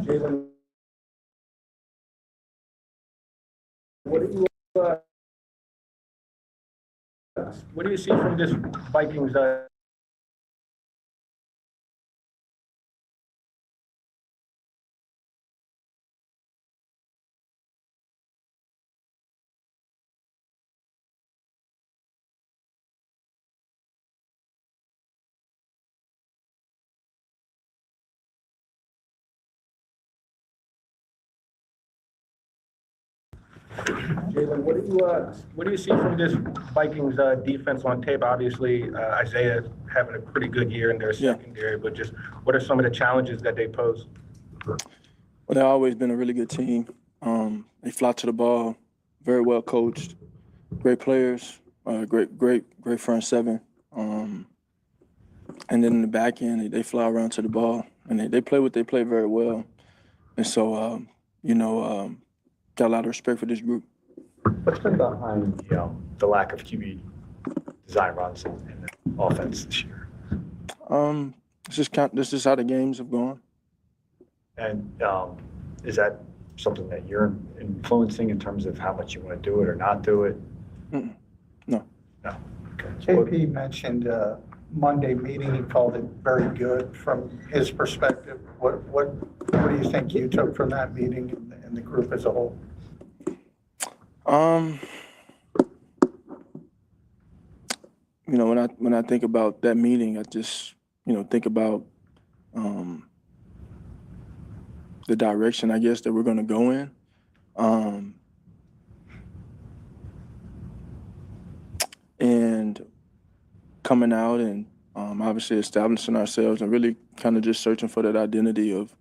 Jalen, what do you see from this Vikings? Jalen, what do you see from this Vikings defense on tape? Obviously, Isaiah having a pretty good year in their secondary, but just what are some of the challenges that they pose? Well, they've always been a really good team. They fly to the ball very well coached, great players, great front seven. And then in the back end, they fly around to the ball, and they play what they play very well. And so, got a lot of respect for this group. What's been behind, the lack of QB design runs in the offense this year? This is how the games have gone. And is that something that you're influencing in terms of how much you want to do it or not do it? No. No. Okay. JP mentioned Monday meeting. He called it very good from his perspective. What do you think you took from that meeting and the group as a whole? When I think about that meeting, I just think about the direction, I guess, that we're going to go in. And coming out and obviously establishing ourselves and really kind of just searching for that identity of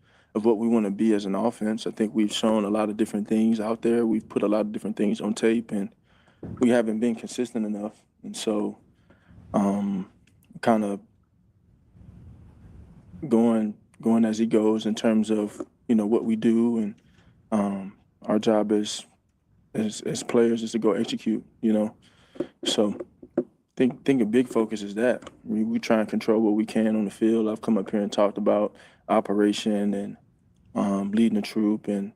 what we want to be as an offense. I think we've shown a lot of different things out there. We've put a lot of different things on tape, and we haven't been consistent enough. And so kind of going as he goes in terms of, what we do, and our job as players is to go execute, So I think a big focus is that. We try and control what we can on the field. I've come up here and talked about operation and leading the troops and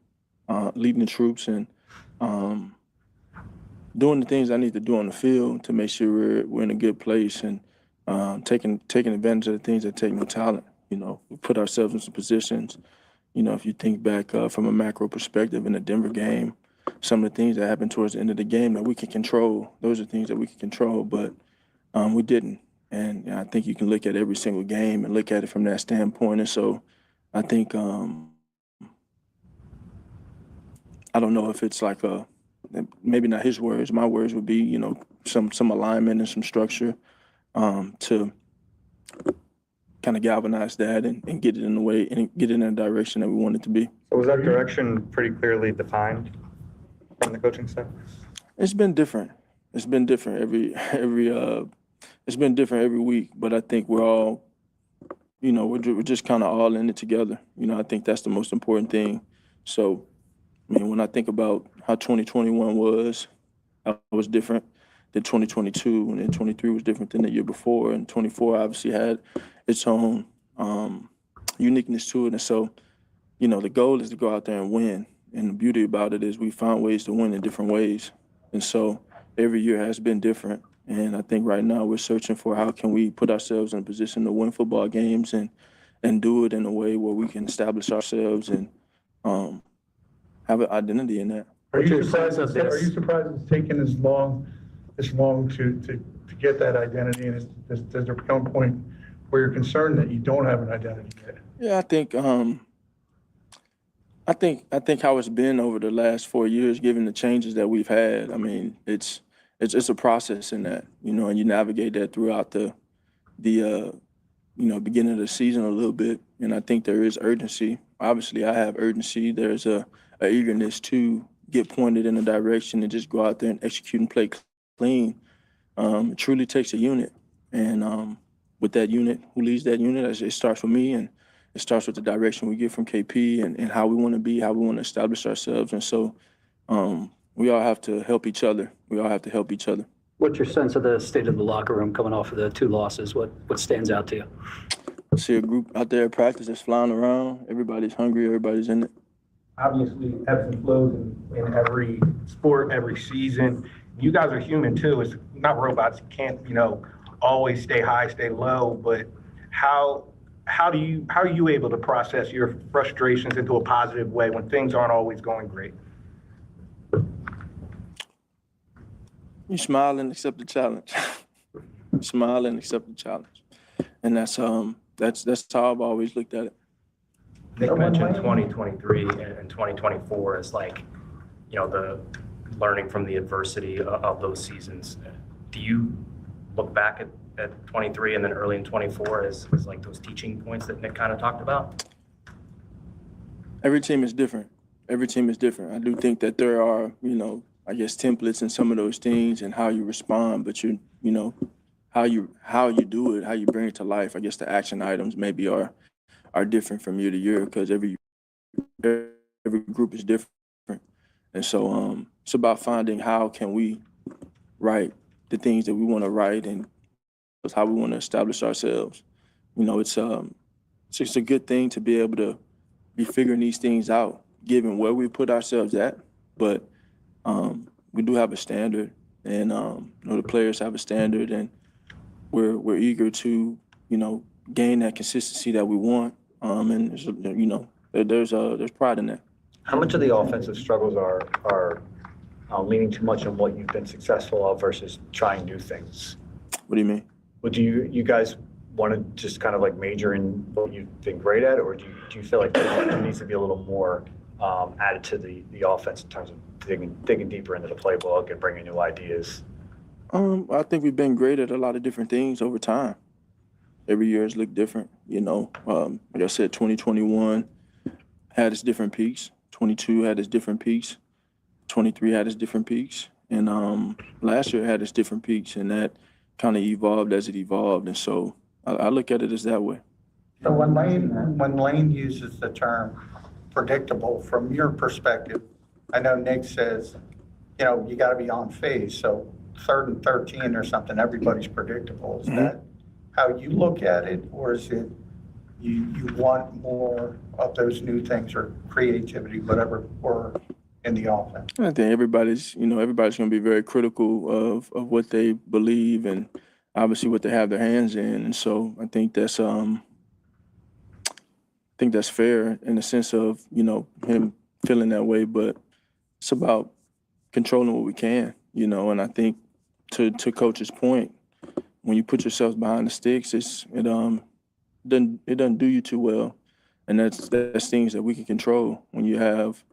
doing the things I need to do on the field to make sure we're in a good place and taking advantage of the things that take no talent. We put ourselves in some positions. If you think back from a macro perspective in the Denver game, some of the things that happened towards the end of the game that we can control, those are things that we can control, but we didn't. And I think you can look at every single game and look at it from that standpoint. And so I think, I don't know if it's like maybe not his words, my words would be, some alignment and some structure to kind of galvanize that and get it in the way and get it in the direction that we want it to be. So was that direction pretty clearly defined from the coaching staff? It's been different. It's been different it's been different every week, but I think we're all, we're just kind of all in it together. I think that's the most important thing. So, when I think about how 2021 was, that was different than 2022, and then 23 was different than the year before, and 24 obviously had its own uniqueness to it. And so, the goal is to go out there and win. And the beauty about it is we found ways to win in different ways. And so every year has been different. And I think right now we're searching for how can we put ourselves in a position to win football games and do it in a way where we can establish ourselves and have an identity in that. Are you surprised it's taken as long to get that identity? And does there become a point where you're concerned that you don't have an identity yet? Yeah, I think how it's been over the last 4 years, given the changes that we've had. It's a process in that, and you navigate that throughout the beginning of the season a little bit. And I think there is urgency. Obviously, I have urgency. There's a eagerness to get pointed in a direction and just go out there and execute and play clean. It truly takes a unit. And with that unit, who leads that unit, it starts with me, and it starts with the direction we get from KP and how we want to be, how we want to establish ourselves. And so we all have to help each other. What's your sense of the state of the locker room coming off of the 2 losses? What stands out to you? I see a group out there at practice that's flying around. Everybody's hungry. Everybody's in it. Obviously, ebbs and flows in every sport, every season. You guys are human too. It's not robots. You can't, always stay high, stay low. But how are you able to process your frustrations into a positive way when things aren't always going great? You smile and accept the challenge. And that's how I've always looked at it. Nick mentioned 2023 and 2024 as the learning from the adversity of those seasons. Do you look back at 23 and then early in 24 as like those teaching points that Nick kind of talked about? Every team is different. I do think that there are, I guess, templates and some of those things and how you respond, but you know, how you do it, how you bring it to life. I guess the action items maybe are different from year to year because every group is different. And so it's about finding how can we write the things that we want to write and how we want to establish ourselves. You know, it's just a good thing to be able to be figuring these things out, given where we put ourselves at. But we do have a standard, and you know, the players have a standard, and we're eager to, you know, gain that consistency that we want. And there's, you know, there's pride in that. How much of the offensive struggles are leaning too much on what you've been successful of versus trying new things? What do you mean? Would you guys want to just kind of like major in what you've been great at, or do you feel like there needs to be a little more added to the offense in terms of digging deeper into the playbook and bringing new ideas? I think we've been great at a lot of different things over time. Every year has looked different, you know. Like I said, 2021 had its different peaks. 22 had its different peaks. 23 had its different peaks. And last year had its different peaks, and that kind of evolved as it evolved. And so I look at it as that way. So when Lane uses the term predictable, from your perspective, I know Nick says, you know, you got to be on phase. So 3rd and 13 or something, everybody's predictable. Is that how you look at it, or is it you want more of those new things or creativity, whatever, or in the offense? I think everybody's going to be very critical of what they believe and obviously what they have their hands in. And so I think that's fair in the sense of, you know, him feeling that way, but it's about controlling what we can, you know. And I think to Coach's point, when you put yourself behind the sticks, it doesn't do you too well. And that's things that we can control. When you have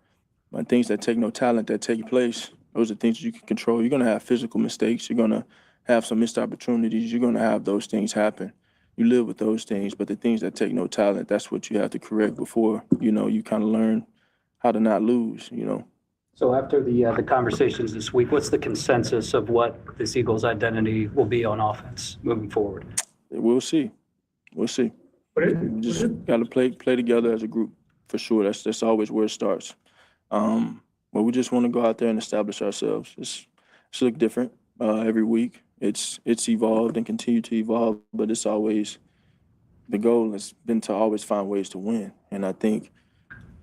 things that take no talent that take place, those are things that you can control. You're going to have physical mistakes. You're going to have some missed opportunities. You're going to have those things happen. You live with those things, but the things that take no talent, that's what you have to correct before, you know, you kind of learn how to not lose, you know. So after the conversations this week, what's the consensus of what this Eagles identity will be on offense moving forward? We'll see. We'll see. We just got to play together as a group for sure. That's always where it starts. But we just want to go out there and establish ourselves. It's look different every week. It's evolved and continue to evolve, but it's always the goal has been to always find ways to win. And I think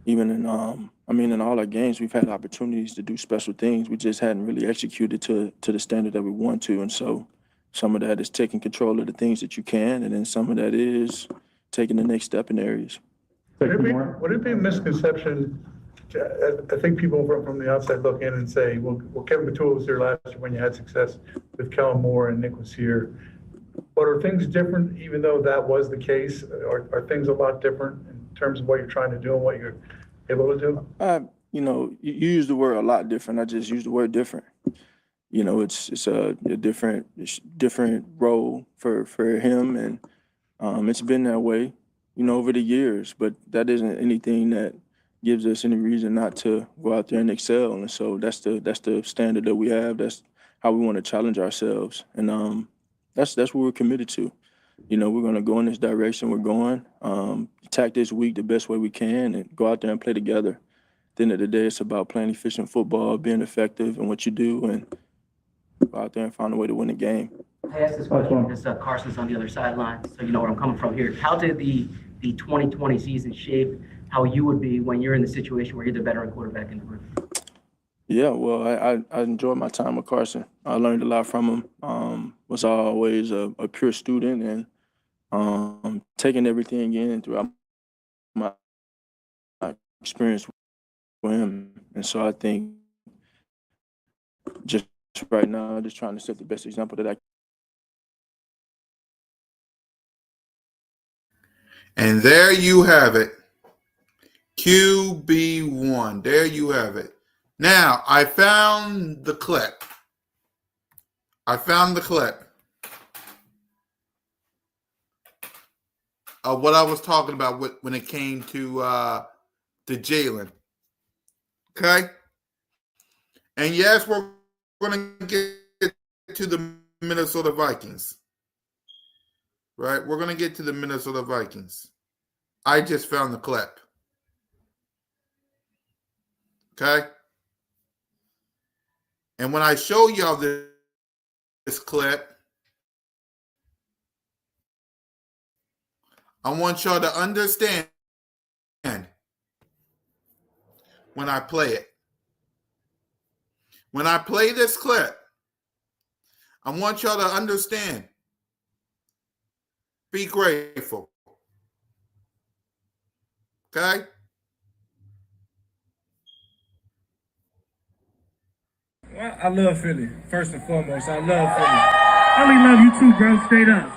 even in all our games, we've had opportunities to do special things. We just hadn't really executed to the standard that we want to. And so some of that is taking control of the things that you can, and then some of that is taking the next step in areas. Would it be a misconception? I think people from the outside look in and say, well, Kevin Batul was here last year when you had success with Kellen Moore and Nick was here. But are things different, even though that was the case? Are things a lot different in terms of what you're trying to do and what you're able to do? You know, you use the word a lot different. I just use the word different. You know, it's a different role for him, and it's been that way, you know, over the years. But that isn't anything that gives us any reason not to go out there and excel. And so that's the standard that we have. That's how we want to challenge ourselves, and that's what we're committed to. You know, we're going to go in this direction. We're going attack this week the best way we can, and go out there and play together. At the end of the day, it's about playing efficient football, being effective in what you do, and go out there and find a way to win the game. I asked this question because Carson's on the other sideline, so you know where I'm coming from here. How did the 2020 season shape how you would be when you're in the situation where you're the veteran quarterback in the room? Yeah, well, I enjoyed my time with Carson. I learned a lot from him. Was always a pure student, and taking everything in throughout my experience with him. And so I think just right now, just trying to set the best example that I can. And there you have it. QB1. There you have it. Now, I found the clip. Of what I was talking about when it came to Jalen. Okay? And yes, we're going to get to the Minnesota Vikings. Right? We're going to get to the Minnesota Vikings. I just found the clip. Okay? And when I show y'all this clip, I want y'all to understand when I play it. When I play this clip, I want y'all to understand. Be grateful. Okay? Well, I love Philly. First and foremost, I love Philly. I really love you too, bro. Straight up.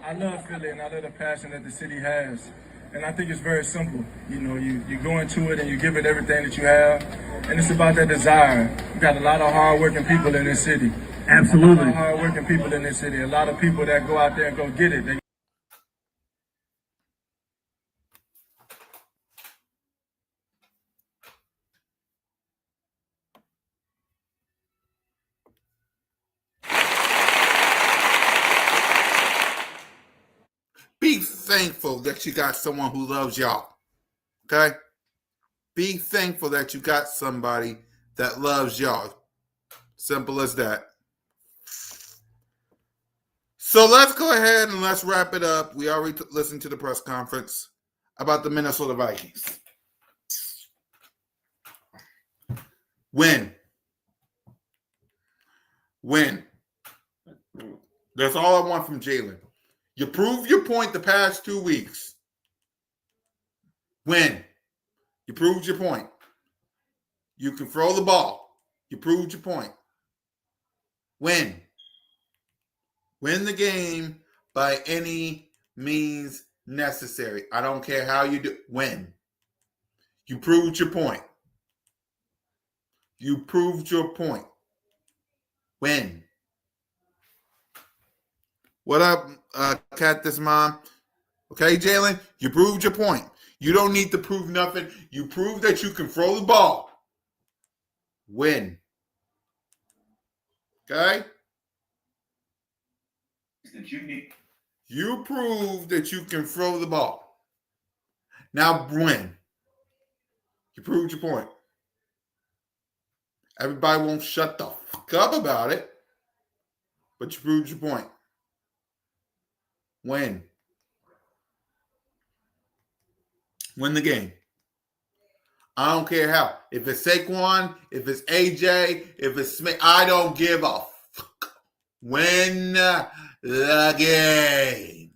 I love Philly, and I love the passion that the city has. And I think it's very simple. You know, you go into it and you give it everything that you have. And it's about that desire. We got a lot of hardworking people in this city. Absolutely. A lot of hardworking people in this city. A lot of people that go out there and go get it. They Be thankful that you got someone who loves y'all. Okay? Be thankful that you got somebody that loves y'all. Simple as that. So let's go ahead and let's wrap it up. We already listened to the press conference about the Minnesota Vikings. Win. That's all I want from Jalen. You proved your point the past 2 weeks. Win. You proved your point. You can throw the ball. You proved your point. Win. Win the game by any means necessary. I don't care how you do. Win. You proved your point. You proved your point. Win. What up, Cactus Mom? Okay, Jalen, you proved your point. You don't need to prove nothing. You proved that you can throw the ball. Win. Okay? You proved that you can throw the ball. Now win. You proved your point. Everybody won't shut the fuck up about it, but you proved your point. Win. Win the game. I don't care how. If it's Saquon, if it's AJ, if it's Smith, I don't give a fuck. Win the game.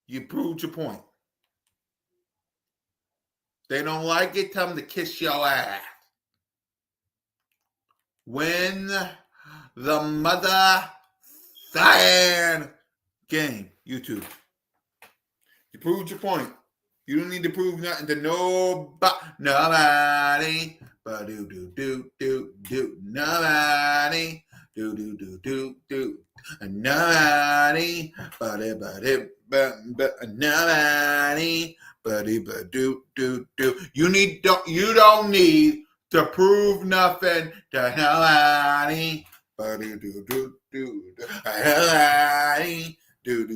You proved your point. They don't like it, tell them to kiss your ass. Win the mother game. YouTube. You proved your point. You don't need to prove nothing to nobody. But do. Nobody. Do. Nobody. But nobody. But do. You don't need to prove nothing to nobody. But do. Nobody. Do.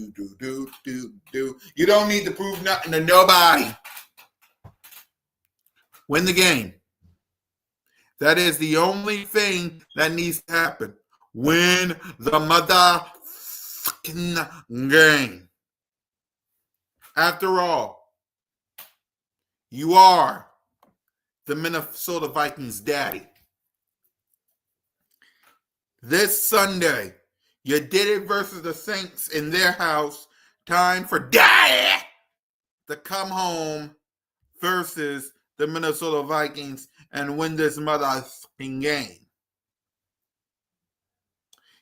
You don't need to prove nothing to nobody. Win the game. That is the only thing that needs to happen. Win the motherfucking game. After all, you are the Minnesota Vikings daddy. This Sunday, you did it versus the Saints in their house. Time for daddy to come home versus the Minnesota Vikings and win this motherfucking game.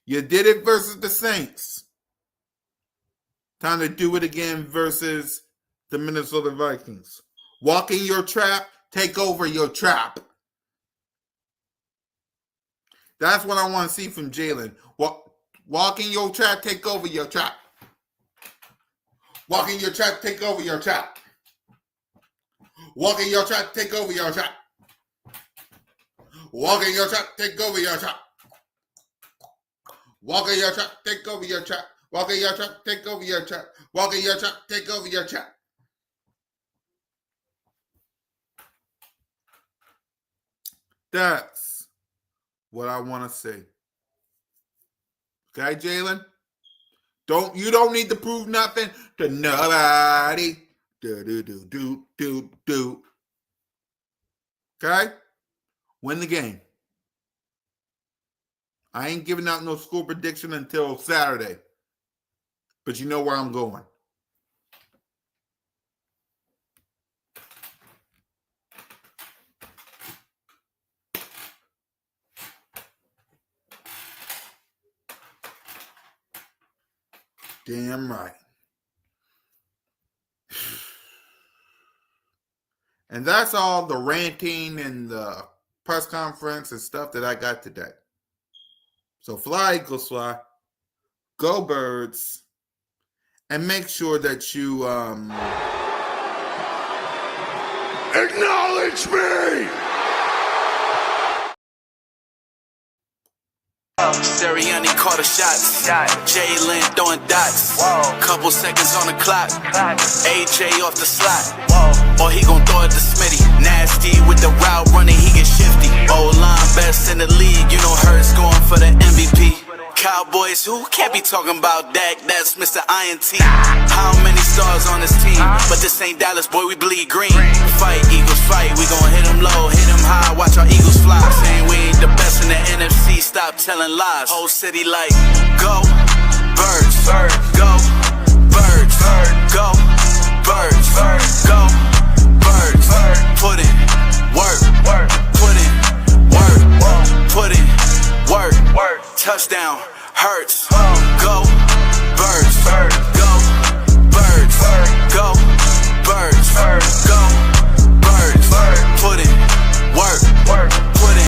You did it versus the Saints. Time to do it again versus the Minnesota Vikings. Walk in your trap, take over your trap. That's what I want to see from Jalen. Walk in your trap, take over your trap. Walk in your trap, take over your trap. Walk in your shot, take over your shot. Walk in your shot, take over your shot. Walk in your shot, take over your shot. Walk in your shot, take over your shot. Walk in your shot, take over your shot. That's what I want to say. Okay, Jalen? You don't need to prove nothing to nobody. Do. Okay? Win the game. I ain't giving out no score prediction until Saturday. But you know where I'm going. Damn right. And that's all the ranting and the press conference and stuff that I got today. So fly, Eagles, fly. Go Birds. And make sure that you Acknowledge me! Sirianni caught a shot. Jalen throwing dots. Couple seconds on the clock. AJ off the slot. Or he gon' throw it to Smitty. Nasty with the route running, he get shifty. O-line best in the league. You know Hurts going for the MVP. Cowboys, who can't be talking about Dak? That's Mr. INT. How many stars on this team? But this ain't Dallas, boy, we bleed green. Fight, Eagles, fight. We gon' hit them low, hit them high. Watch our Eagles fly. Saying we ain't the best in the NFC. Stop telling lies. Whole city like, go Birds, go Birds, go Birds, go Birds. Put in work, put in work, put in work. Touchdown, Hurts.